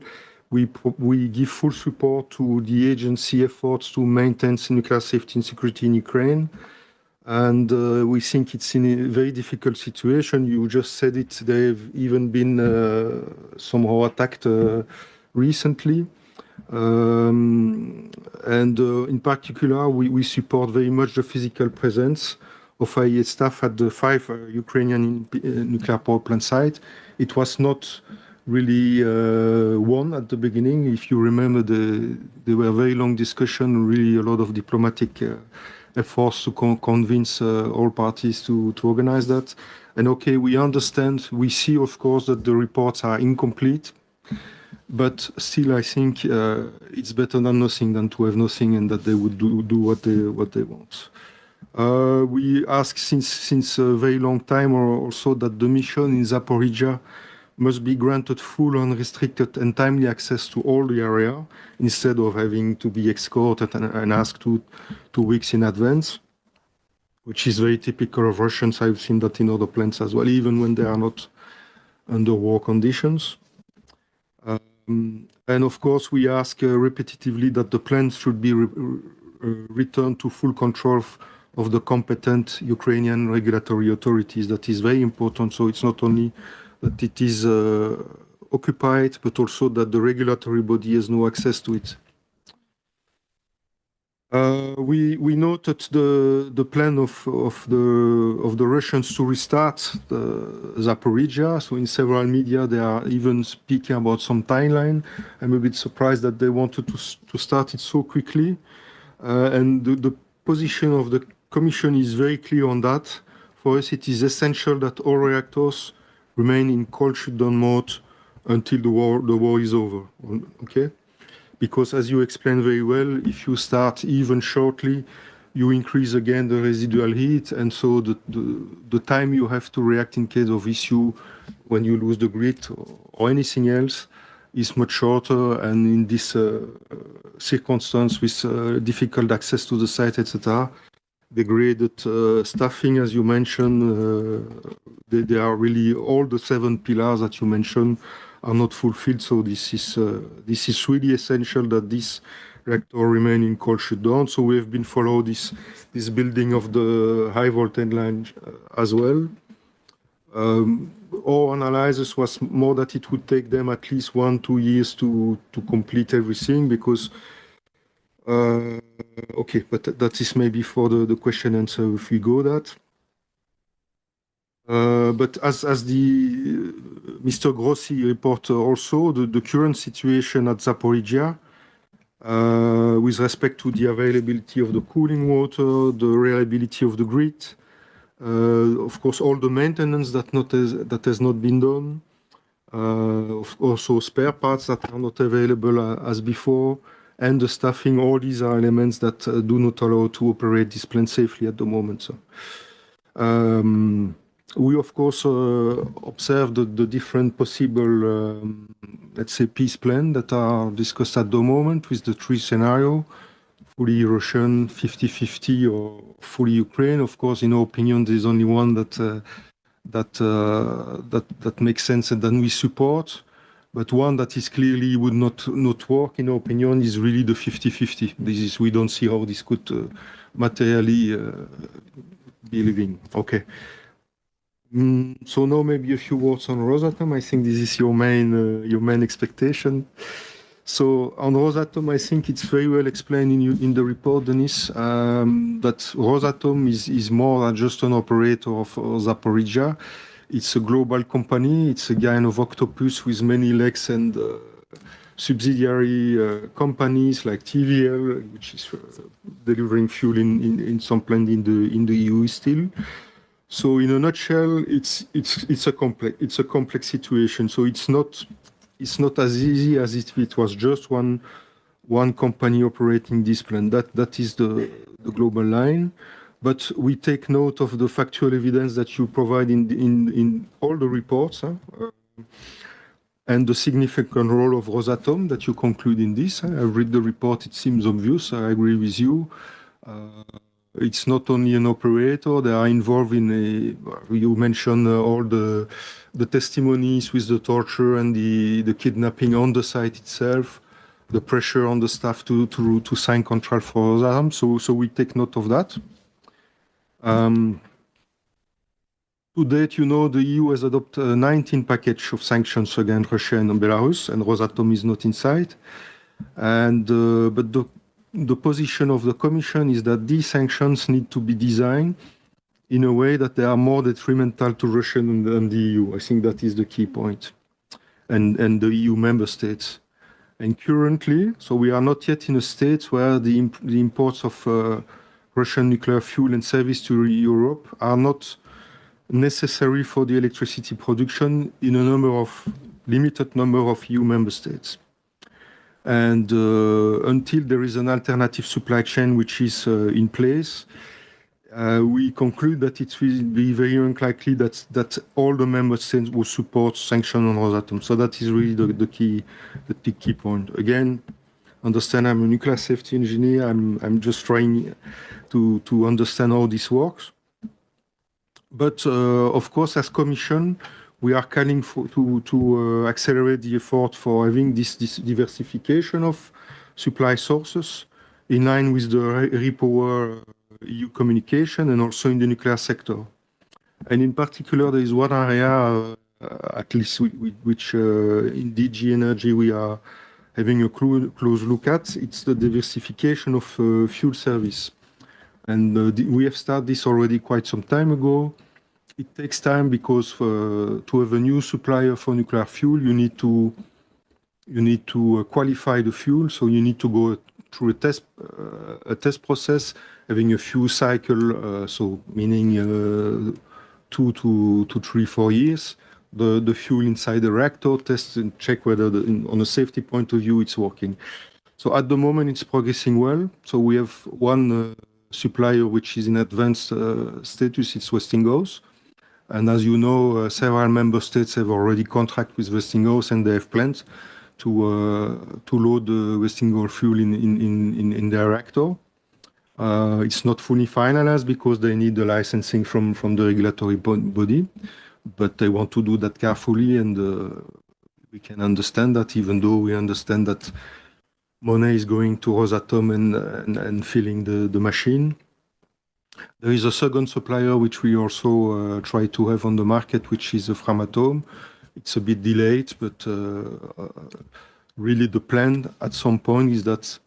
we give full support to the agency efforts to maintain nuclear safety and security in Ukraine. And we think it's in a very difficult situation. You just said it, they've even been somehow attacked recently. And in particular, we support very much the physical presence of IAEA staff at the 5 Ukrainian nuclear power plant site. It was not really won at the beginning. If you remember, there were very long discussions, really a lot of diplomatic efforts to convince all parties to organize that. And okay, we understand, we see, of course, that the reports are incomplete, but still, I think it's better than nothing than to have nothing, and that they would do what they want. We ask since a very long time also that the mission in Zaporizhzhia must be granted full, unrestricted, and timely access to all the area instead of having to be escorted and asked 2 weeks in advance, which is very typical of Russians. I've seen that in other plants as well, even when they are not under war conditions. And of course, we ask repetitively that the plants should be returned to full control of the competent Ukrainian regulatory authorities. That is very important. So it's not only that it is occupied, but also that the regulatory body has no access to it. We noted the plan of the Russians to restart Zaporizhzhia. So in several media, they are even speaking about some timeline. I'm a bit surprised that they wanted to start it so quickly. And the position of the Commission is very clear on that. For us, it is essential that all reactors remain in cold shutdown mode until the war is over. Okay. Because as you explained very well, if you start even shortly, you increase again the residual heat. And so the time you have to react in case of issue when you lose the grid or anything else is much shorter. And in this circumstance with difficult access to the site, etc., degraded staffing, as you mentioned, they are really all the 7 pillars that you mentioned are not fulfilled. So this is really essential that this reactor remain in cold shutdown. So we have been follow this building of the high voltage line as well. Our analysis was more that it would take them at least 1-2 years to complete everything because okay, but that is maybe for the question answer if we go that. But as the Mr. Grossi report also, the current situation at Zaporizhzhia with respect to the availability of the cooling water, the reliability of the grid, of course, all the maintenance that has not been done, also spare parts that are not available as before, and the staffing, all these are elements that do not allow to operate this plant safely at the moment. So, we, of course, observe the different possible, let's say, peace plans that are discussed at the moment with the 3 scenarios, fully Russian, 50-50, or fully Ukraine. Of course, in our opinion, there's only one that makes sense and that we support. But one that is clearly would not work, in our opinion, is really the 50-50. We don't see how this could materially be living. Okay. So now maybe a few words on Rosatom. I think this is your main expectation. So on Rosatom, I think it's very well explained in the report, Denis, that Rosatom is more than just an operator of Zaporizhzhia. It's a global company. It's a kind of octopus with many legs and subsidiary companies like TVL, which is delivering fuel in some plant in the EU still. So in a nutshell, it's a complex situation. So it's not as easy as if it was just one company operating this plant. That is the global line. But we take note of the factual evidence that you provide in all the reports, and the significant role of Rosatom that you conclude in this. I've read the report, it seems obvious, I agree with you. It's not only an operator, they are involved in you mentioned all the testimonies with the torture and the kidnapping on the site itself, the pressure on the staff to sign contract for Rosatom. So we take note of that. To date, the EU has adopted a 19 package of sanctions against Russia and Belarus, and Rosatom is not inside. But the position of the Commission is that these sanctions need to be designed in a way that they are more detrimental to Russia than the EU. I think that is the key point, and the EU member states. And currently, so we are not yet in a state where the imports of Russian nuclear fuel and service to Europe are not necessary for the electricity production in a limited number of EU member states. And until there is an alternative supply chain which is in place, we conclude that it will be very unlikely that all the member states will support sanctions on Rosatom. So that is really the key point. Again, understand I'm a nuclear safety engineer. I'm just trying to understand how this works. But of course, as Commission, we are calling to accelerate the effort for having this diversification of supply sources in line with the Repower EU communication and also in the nuclear sector. And in particular, there is one area, at least which in DG Energy we are having a close look at. It's the diversification of fuel service. And we have started this already quite some time ago. It takes time because to have a new supplier for nuclear fuel, you need to qualify the fuel. So you need to go through a test process, having a few cycle, so meaning 2 to 3, 4 years. The fuel inside the reactor, test and check whether on a safety point of view it's working. So at the moment it's progressing well. So we have one supplier which is in advanced status, it's Westinghouse. And as you know, several member states have already contract with Westinghouse and they have plans to load the Westinghouse fuel in their reactor. It's not fully finalized because they need the licensing from the regulatory body, but they want to do that carefully, and we can understand that, even though we understand that money is going to Rosatom and filling the machine. There is a second supplier which we also try to have on the market, which is Framatome. It's a bit delayed, but really the plan at some point is that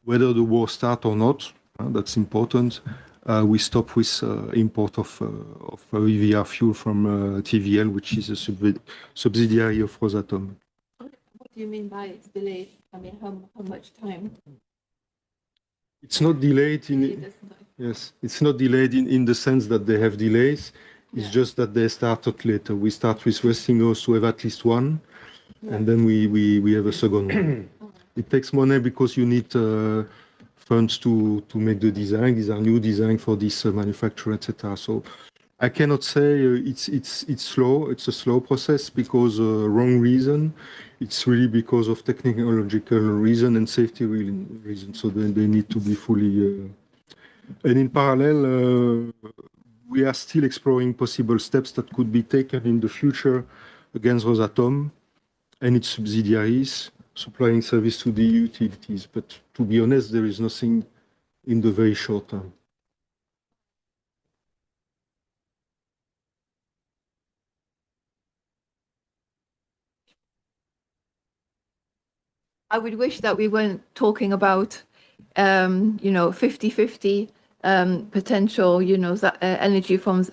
whether the war starts or not, that's important, we stop with import of EVR fuel from TVL, which is a subsidiary of Rosatom. What do you mean by it's delayed? I mean, how much time? It's not delayed it's not delayed in the sense that they have delays. It's just that they started later. We start with Westinghouse to have at least one, and then we have a second one. It takes money because you need funds to make the design. These are new design for this manufacturer, etc. So I cannot say it's slow. It's a slow process because wrong reason. It's really because of technological reason and safety reason. So they need to be fully. And in parallel, we are still exploring possible steps that could be taken in the future against Rosatom and its subsidiaries, supplying service to the utilities. But to be honest, there is nothing in the very short term. I would wish that we weren't talking about, 50-50 potential, energy from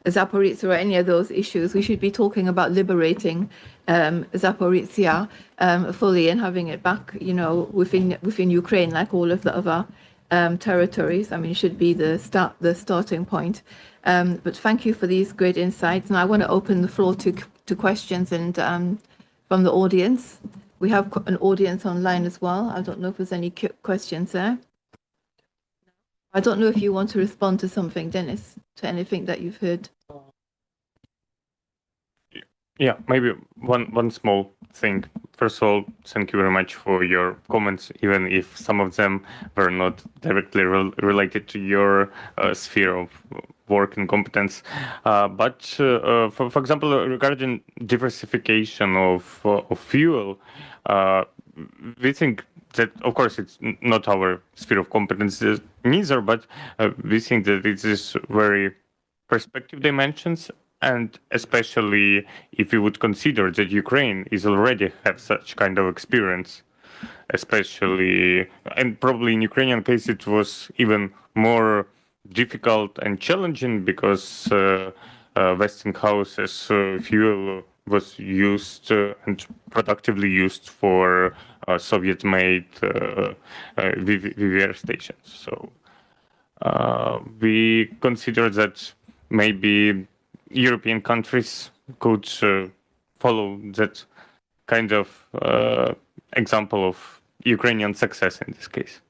Zaporizhzhia or any of those issues. We should be talking about liberating Zaporizhzhia fully and having it back, within Ukraine, like all of the other territories. I mean, it should be the starting point. But thank you for these great insights, and I want to open the floor to questions and from the audience. We have an audience online as well. I don't know if there's any questions there. I don't know if you want to respond to something, Dennis, to anything that you've heard. Yeah, maybe one small thing. First of all, thank you very much for your comments, even if some of them were not directly related to your sphere of work and competence. But for example, regarding diversification of fuel, we think that, of course, it's not our sphere of competence neither, but we think that it is very perspective dimensions. And especially if we would consider that Ukraine is already have such kind of experience, especially, and probably in Ukrainian case it was even more difficult and challenging because Westinghouse's fuel was used and productively used for Soviet-made VVR stations. So we consider that maybe European countries could follow that kind of example of Ukrainian success in this case.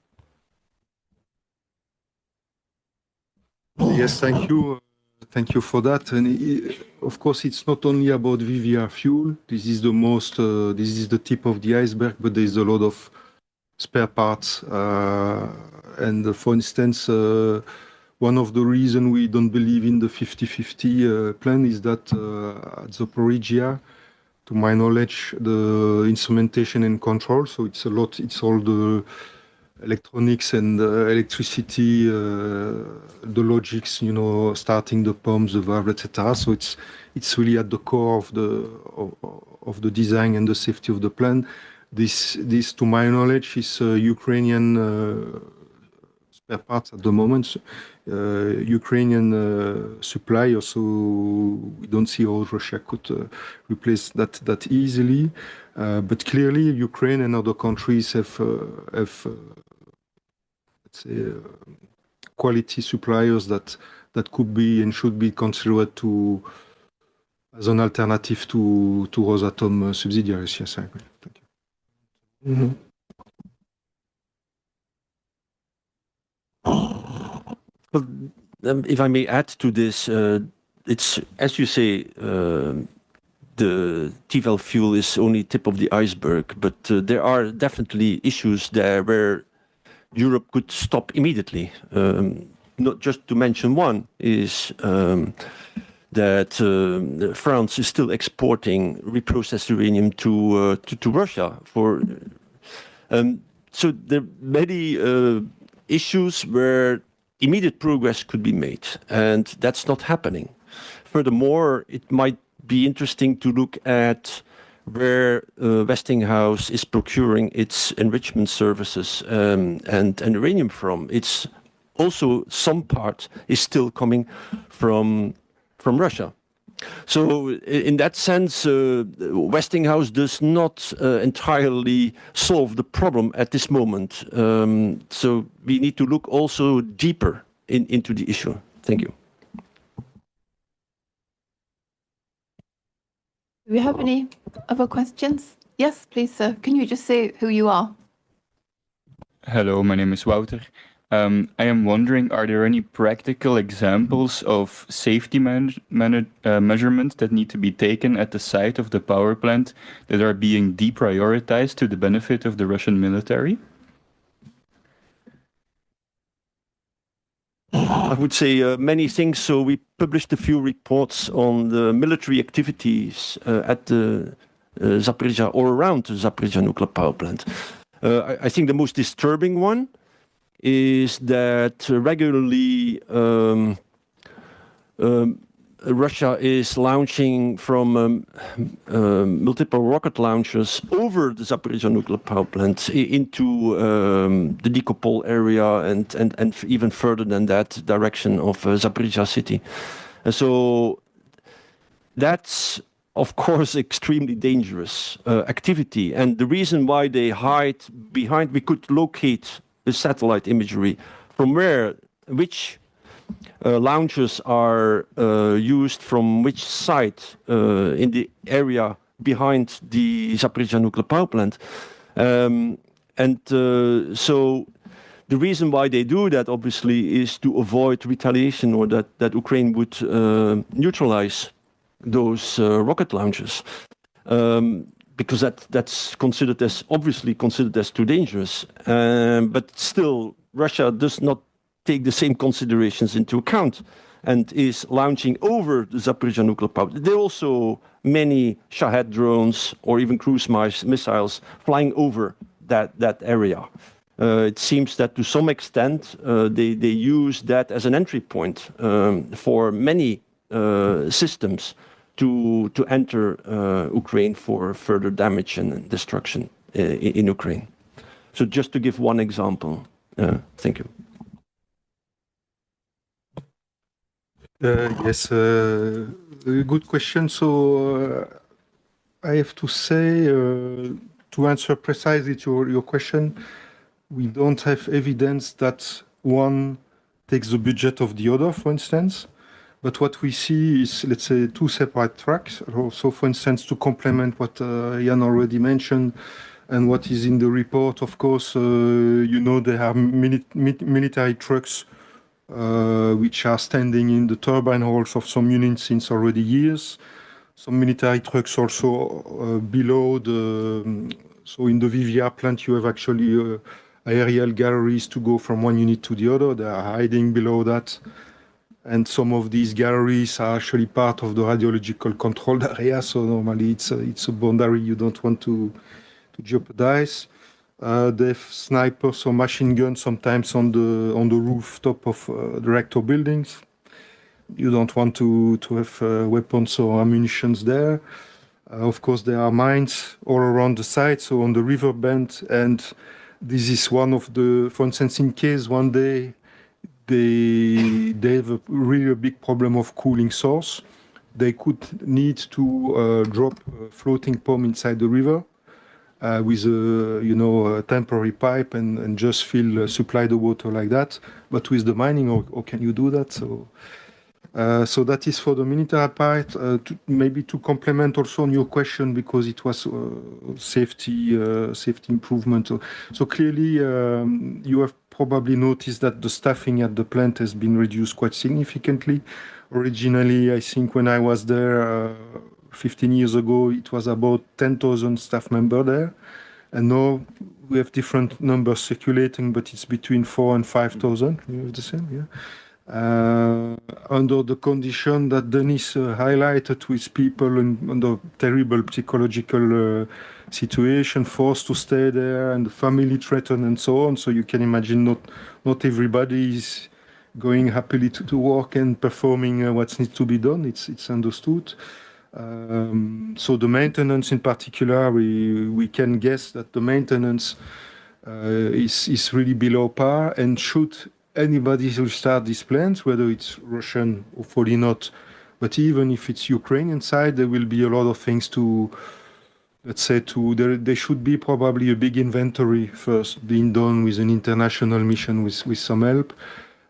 Yes, thank you. Thank you for that. And of course, it's not only about VVR fuel. This is the most, this is the tip of the iceberg, but there's a lot of spare parts. And for instance, one of the reasons we don't believe in the 50-50 plan is that at Zaporizhzhia, to my knowledge, the instrumentation and control, so it's a lot, it's all the electronics and electricity, the logics, you know, starting the pumps, the valve, etc. So it's really at the core of the design and the safety of the plant. This, to my knowledge, is Ukrainian spare parts at the moment. Ukrainian supply, so we don't see how Russia could replace that easily. But clearly, Ukraine and other countries have let's say, quality suppliers that could be and should be considered as an alternative to Rosatom subsidiaries. Yes, I agree. Thank you. Mm-hmm. Well, if I may add to this, it's, as you say, the T-valve fuel is only tip of the iceberg, but there are definitely issues there where Europe could stop immediately. Not just to mention one is that France is still exporting reprocessed uranium to Russia for. So there are many issues where immediate progress could be made, and that's not happening. Furthermore, it might be interesting to look at where Westinghouse is procuring its enrichment services and uranium from. It's also some part is still coming from Russia. So in that sense, Westinghouse does not entirely solve the problem at this moment. So we need to look also deeper into the issue. Thank you. Do we have any other questions? Yes, please, sir. Can you just say who you are? Hello, my name is Wouter. I am wondering, are there any practical examples of safety measurements that need to be taken at the site of the power plant that are being deprioritized to the benefit of the Russian military? I would say many things. So we published a few reports on the military activities at the Zaporizhzhia or around the Zaporizhzhia Nuclear Power Plant. I think the most disturbing one is that regularly Russia is launching from multiple rocket launchers over the Zaporizhzhia nuclear power plant into the Nikopol area and even further than that direction of Zaporizhzhia city. And so that's, of course, extremely dangerous activity. And the reason why they hide behind, we could locate the satellite imagery from which launchers are used from which site in the area behind the Zaporizhzhia nuclear power plant. So the reason why they do that, obviously, is to avoid retaliation or that Ukraine would neutralize those rocket launchers. Because that's considered as, obviously considered as too dangerous. But still, Russia does not take the same considerations into account and is launching over the Zaporizhzhia nuclear power. There are also many Shahed drones or even cruise missiles flying over that area. It seems that to some extent they use that as an entry point for many systems to enter Ukraine for further damage and destruction in Ukraine. So just to give one example. Thank you. Yes, good question. So I have to say, to answer precisely to your question, we don't have evidence that one takes the budget of the other, for instance. But what we see is, let's say, two separate tracks. So, for instance, to complement what Jan already mentioned and what is in the report, of course, you know, there are military trucks which are standing in the turbine halls of some units since already years. Some military trucks also below the. So in the VVR plant, you have actually aerial galleries to go from one unit to the other. They are hiding below that. And some of these galleries are actually part of the radiological controlled area. So normally it's a boundary you don't want to jeopardize. They have snipers or machine guns sometimes on the rooftop of the reactor buildings. You don't want to have weapons or ammunition there. Of course, there are mines all around the site, so on the river bend. And this is one of the, for instance, in case one day they have a really big problem of cooling source, they could need to drop a floating pump inside the river with a temporary pipe and just supply the water like that. But with the mining, how can you do that? So that is for the military part. Maybe to complement also on your question, because it was safety improvement. So clearly, you have probably noticed that the staffing at the plant has been reduced quite significantly. Originally, I think when I was there 15 years ago, it was about 10,000 staff members there. And now we have different numbers circulating, but it's between 4,000 and 5,000. You have the same, yeah? Under the condition that Denis highlighted, with people under terrible psychological situation, forced to stay there, and the family threatened and so on. So you can imagine not everybody is going happily to work and performing what needs to be done. It's understood. So the maintenance in particular, we can guess that the maintenance is really below par, and should anybody restart these plants, whether it's Russian, hopefully not, but even if it's Ukrainian side, there will be a lot of things to, let's say, there should be probably a big inventory first being done with an international mission with some help,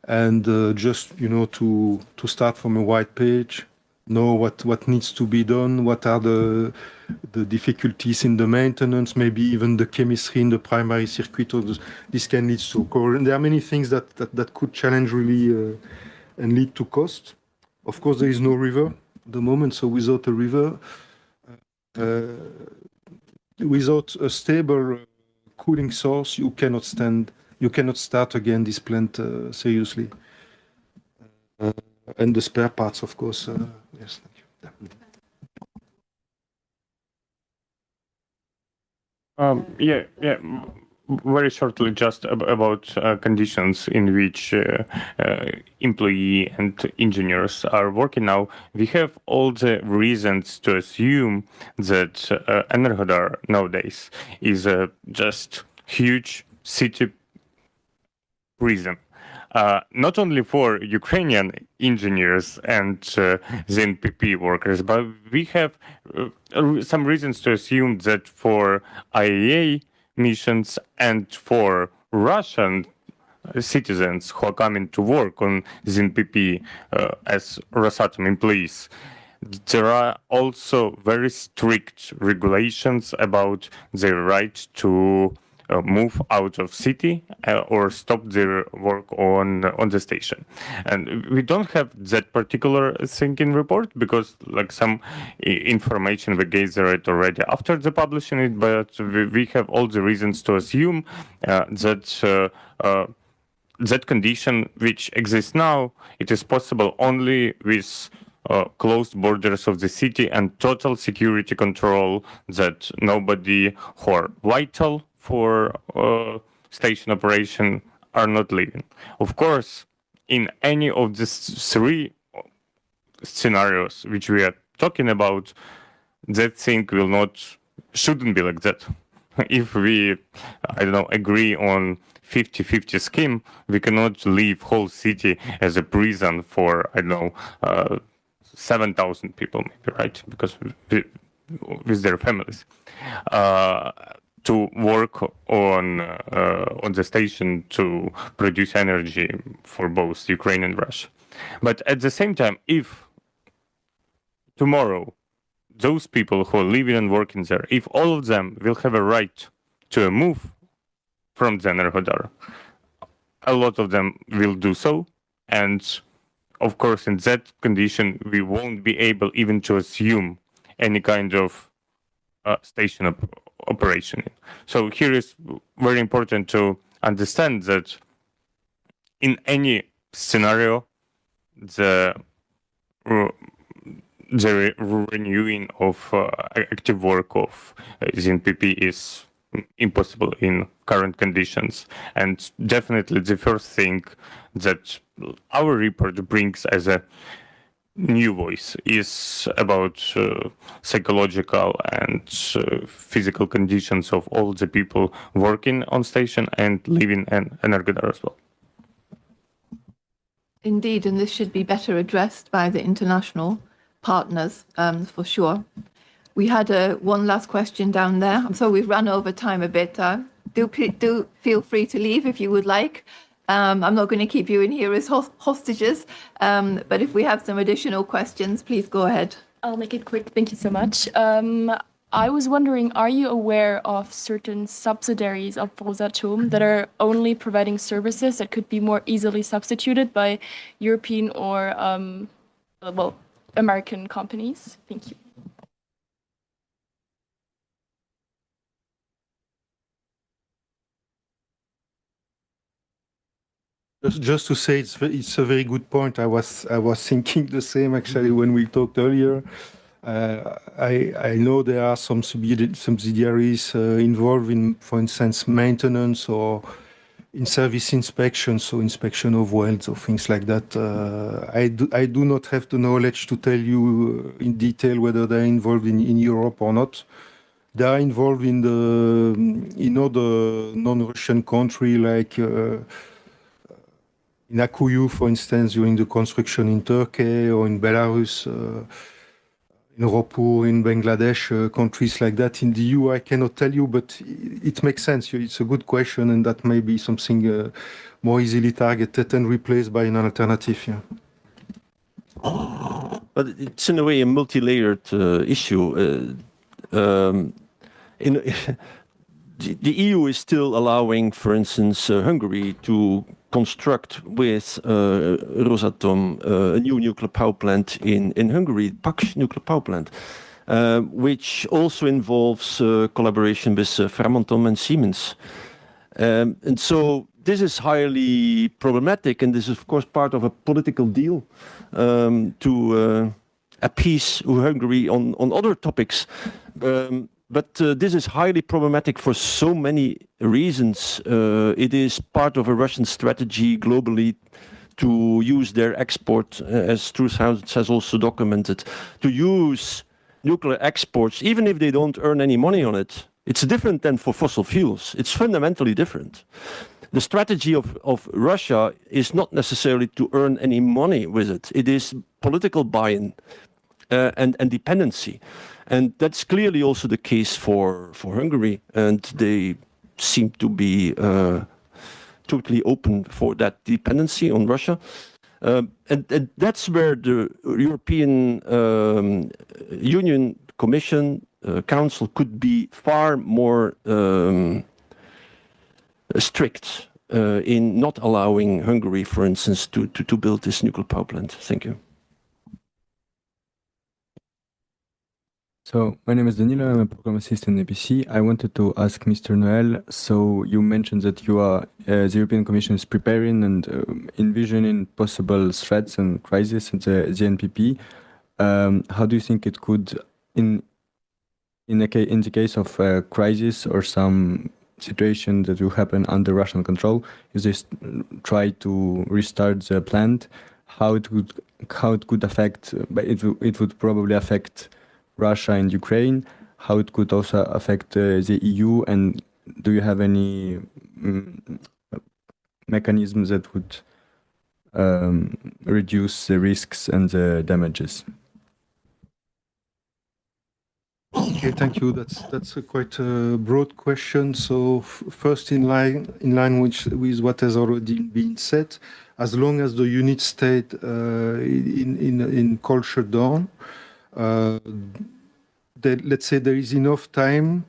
and just, to start from a white page, know what needs to be done, what are the difficulties in the maintenance, maybe even the chemistry in the primary circuit. This can lead to coherence. There are many things that could challenge really and lead to cost. Of course, there is no river at the moment, so without a river, without a stable cooling source, you cannot start again this plant seriously. And the spare parts, of course. Yes, thank you. Very shortly, just about conditions in which employee and engineers are working now. We have all the reasons to assume that Enerhodar nowadays is a just huge city prison. Not only for Ukrainian engineers and ZNPP workers, but we have some reasons to assume that for IAEA missions and for Russian citizens who are coming to work on ZNPP as Rosatom employees, there are also very strict regulations about their right to move out of city or stop their work on the station. And we don't have that particular thing in report because like some information we gathered already after the publishing it, but we have all the reasons to assume that that condition which exists now, it is possible only with closed borders of the city and total security control, that nobody who are vital for station operation are not leaving. Of course, in any of these three scenarios which we are talking about, that thing shouldn't be like that. If we, agree on 50-50 scheme, we cannot leave whole city as a prison for, 7,000 people, maybe, right? Because with their families. To work on the station to produce energy for both Ukraine and Russia. But at the same time, if tomorrow those people who are living and working there, if all of them will have a right to move from Enerhodar, a lot of them will do so, And of course, in that condition, we won't be able even to assume any kind of station operation. So here is very important to understand that in any scenario, the renewing of active work of ZNPP is impossible in current conditions. And definitely the first thing that our report brings as a new voice is about psychological and physical conditions of all the people working on station and living in Energodar as well. Indeed, and this should be better addressed by the international partners, for sure. We had one last question down there. I'm sorry we've run over time a bit. Do feel free to leave if you would like. I'm not going to keep you in here as hostages, but if we have some additional questions, please go ahead. I'll make it quick. Thank you so much. I was wondering, are you aware of certain subsidiaries of Rosatom that are only providing services that could be more easily substituted by European or, well, American companies? Thank you. Just to say, it's a very good point. I was thinking the same actually when we talked earlier. I know there are some subsidiaries involved in, for instance, maintenance or in-service inspection, so inspection of wells or things like that. I do not have the knowledge to tell you in detail whether they're involved in Europe or not. They are involved in other non-Russian country like in Akuyu, for instance, during the construction in Turkey or in Belarus, in Ropur, in Bangladesh, countries like that. In the EU, I cannot tell you, but it makes sense. It's a good question, and that may be something more easily targeted and replaced by an alternative. Yeah. But it's in a way a multi-layered issue. The EU is still allowing, for instance, Hungary to construct with Rosatom a new nuclear power plant in Hungary, Paks nuclear power plant, which also involves collaboration with Framatome and Siemens. And so this is highly problematic, and this is, of course, part of a political deal to appease Hungary on other topics. But this is highly problematic for so many reasons. It is part of a Russian strategy globally to use their export, as Hounds has also documented, to use nuclear exports, even if they don't earn any money on it. It's different than for fossil fuels. It's fundamentally different. The strategy of Russia is not necessarily to earn any money with it. It is political buy-in and dependency. And that's clearly also the case for Hungary, and they seem to be totally open for that dependency on Russia. And that's where the European Union Commission, Council could be far more strict in not allowing Hungary, for instance, to build this nuclear power plant. Thank you. So my name is Danilo, I'm a program assistant in EPC. I wanted to ask Mr. Noel, so you mentioned that you are, the European Commission is preparing and envisioning possible threats and crises in the ZNPP. How do you think it could, in the case of a crisis or some situation that will happen under Russian control, if they try to restart the plant, how it could affect, it would probably affect Russia and Ukraine, how it could also affect the EU, and do you have any mechanisms that would reduce the risks and the damages? Okay, thank you. That's a quite broad question. So first, in line with what has already been said, as long as the unit stayed in cold shutdown, let's say there is enough time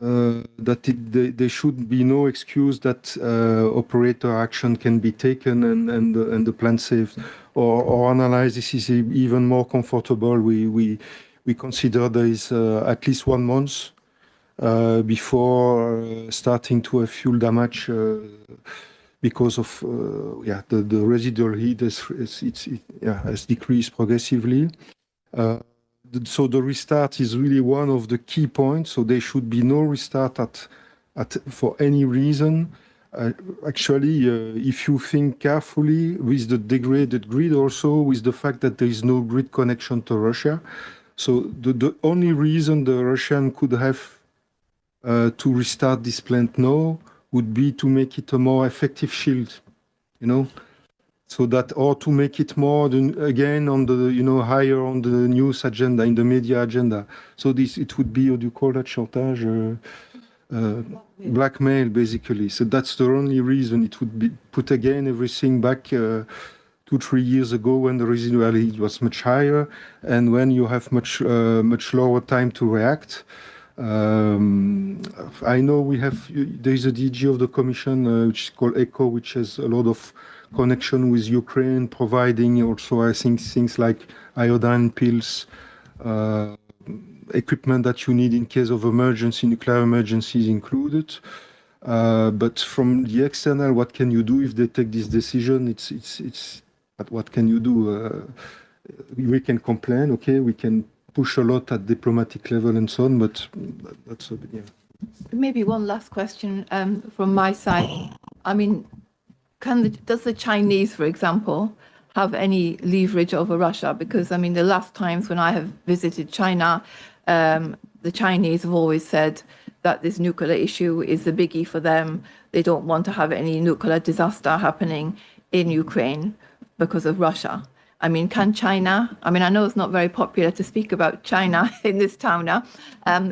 there should be no excuse that operator action can be taken and the plant saved, or analyze this is even more comfortable. We consider there is at least 1 month before starting to have fuel damage because of the residual heat has decreased progressively. So the restart is really one of the key points. So there should be no restart for any reason. Actually, if you think carefully with the degraded grid, also with the fact that there is no grid connection to Russia, so the only reason the Russian could have to restart this plant now would be to make it a more effective shield, so that, or to make it more again on the higher on the news agenda, in the media agenda. So it would be, what do you call that, chantage, blackmail, basically. So that's the only reason. It would be put again everything back 2-3 years ago when the residual heat was much higher and when you have much lower time to react. I know there is a DG of the Commission which is called ECHO, which has a lot of connection with Ukraine, providing also, I think, things like iodine pills, equipment that you need in case of emergency, nuclear emergencies included. But from the external, what can you do if they take this decision? But what can you do? We can complain, okay? We can push a lot at diplomatic level and so on, but that's a bit, yeah. Maybe one last question from my side. I mean, does the Chinese, for example, have any leverage over Russia? Because, I mean, the last times when I have visited China, the Chinese have always said that this nuclear issue is a biggie for them. They don't want to have any nuclear disaster happening in Ukraine because of Russia. I mean, can China, I mean, I know it's not very popular to speak about China in this town now,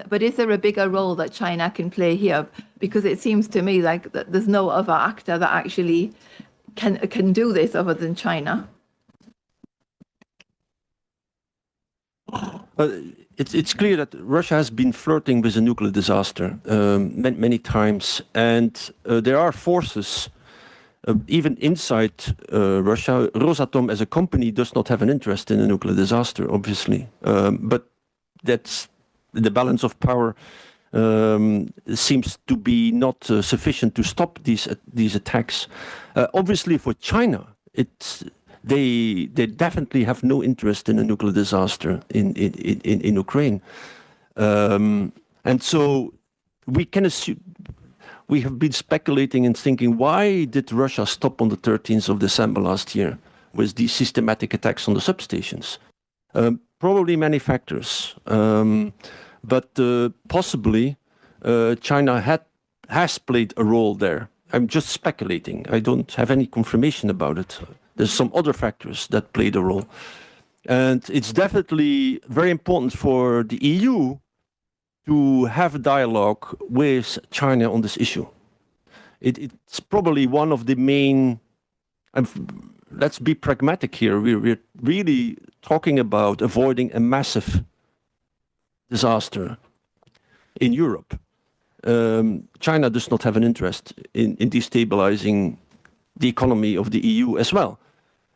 but is there a bigger role that China can play here? Because it seems to me like there's no other actor that actually can do this other than China. It's clear that Russia has been flirting with a nuclear disaster many times, and there are forces even inside Russia. Rosatom as a company does not have an interest in a nuclear disaster, obviously, but that's the balance of power seems to be not sufficient to stop these attacks. Obviously, for China, they definitely have no interest in a nuclear disaster in Ukraine, and so we can assume. We have been speculating and thinking, why did Russia stop on the 13th of December last year with these systematic attacks on the substations? Probably many factors, but possibly China has played a role there. I'm just speculating. I don't have any confirmation about it. There's some other factors that played a role. And it's definitely very important for the EU to have a dialogue with China on this issue. It's probably one of the main, let's be pragmatic here, we're really talking about avoiding a massive disaster in Europe. China does not have an interest in destabilizing the economy of the EU as well.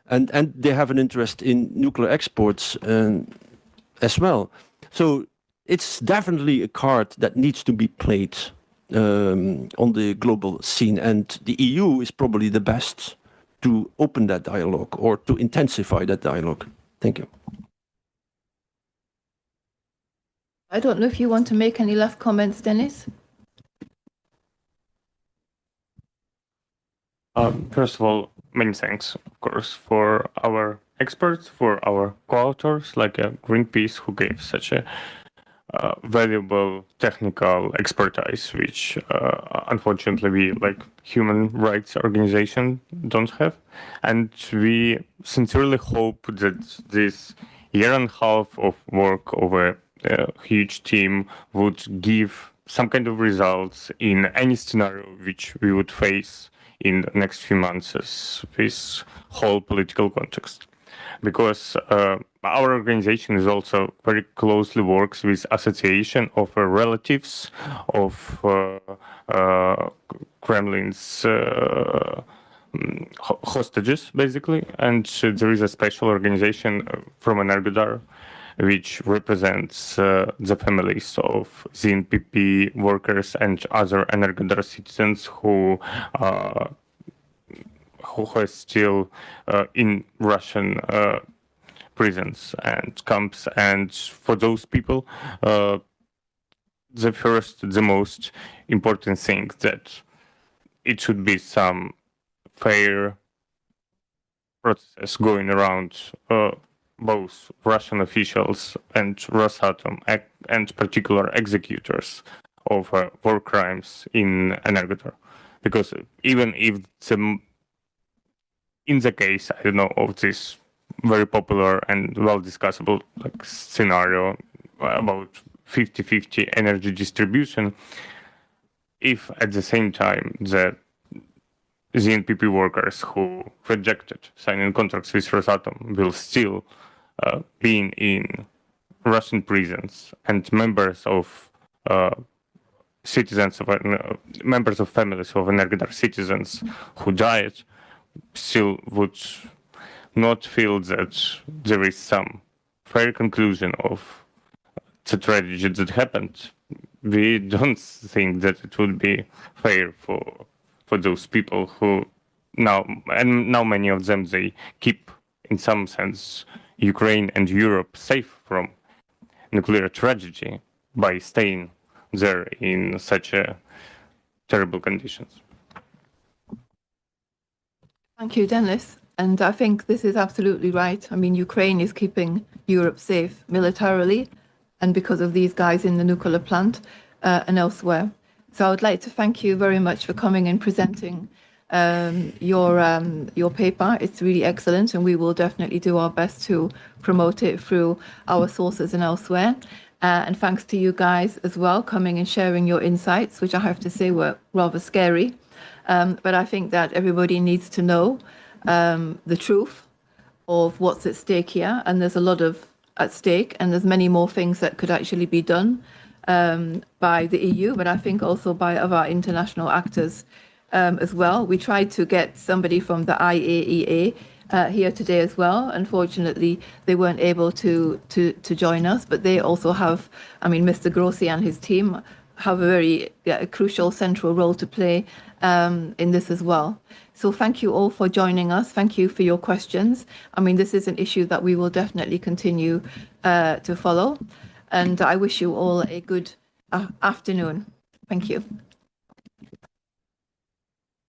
And they have an interest in nuclear exports as well. So it's definitely a card that needs to be played on the global scene, and the EU is probably the best to open that dialogue or to intensify that dialogue. Thank you. I don't know if you want to make any last comments, Dennis. First of all, many thanks, of course, for our experts, for our co-authors like Greenpeace, who gave such a valuable technical expertise, which unfortunately we, like human rights organization, don't have. And we sincerely hope that this year and a half of work over a huge team would give some kind of results in any scenario which we would face in the next few months as this whole political context. because our organization is also very closely works with association of relatives of Kremlin's hostages, basically, and there is a special organization from Energodar which represents the families of ZNPP workers and other Energodar citizens who are still in Russian prisons and camps. And for those people, the most important thing that it should be some fair process going around both Russian officials and Rosatom and particular executors of war crimes in Energodar. Because even if in the case, I don't know, of this very popular and well discussable scenario about 50-50 energy distribution, if at the same time the ZNPP workers who rejected signing contracts with Rosatom will still be in Russian prisons, and members of members of families of Energodar citizens who died still would not feel that there is some fair conclusion of the tragedy that happened, we don't think that it would be fair for those people who now many of them, they keep in some sense Ukraine and Europe safe from nuclear tragedy by staying there in such terrible conditions. Thank you, Dennis. And I think this is absolutely right. I mean, Ukraine is keeping Europe safe militarily, and because of these guys in the nuclear plant and elsewhere. So I would like to thank you very much for coming and presenting your paper. It's really excellent, and we will definitely do our best to promote it through our sources and elsewhere. And thanks to you guys as well, coming and sharing your insights, which I have to say were rather scary. But I think that everybody needs to know the truth of what's at stake here, and there's a lot at stake, and there's many more things that could actually be done by the EU, but I think also by other international actors as well. We tried to get somebody from the IAEA here today as well. Unfortunately, they weren't able to join us, but they also have, I mean, Mr. Grossi and his team have a very crucial central role to play in this as well. So thank you all for joining us. Thank you for your questions. I mean, this is an issue that we will definitely continue to follow. And I wish you all a good afternoon. Thank you.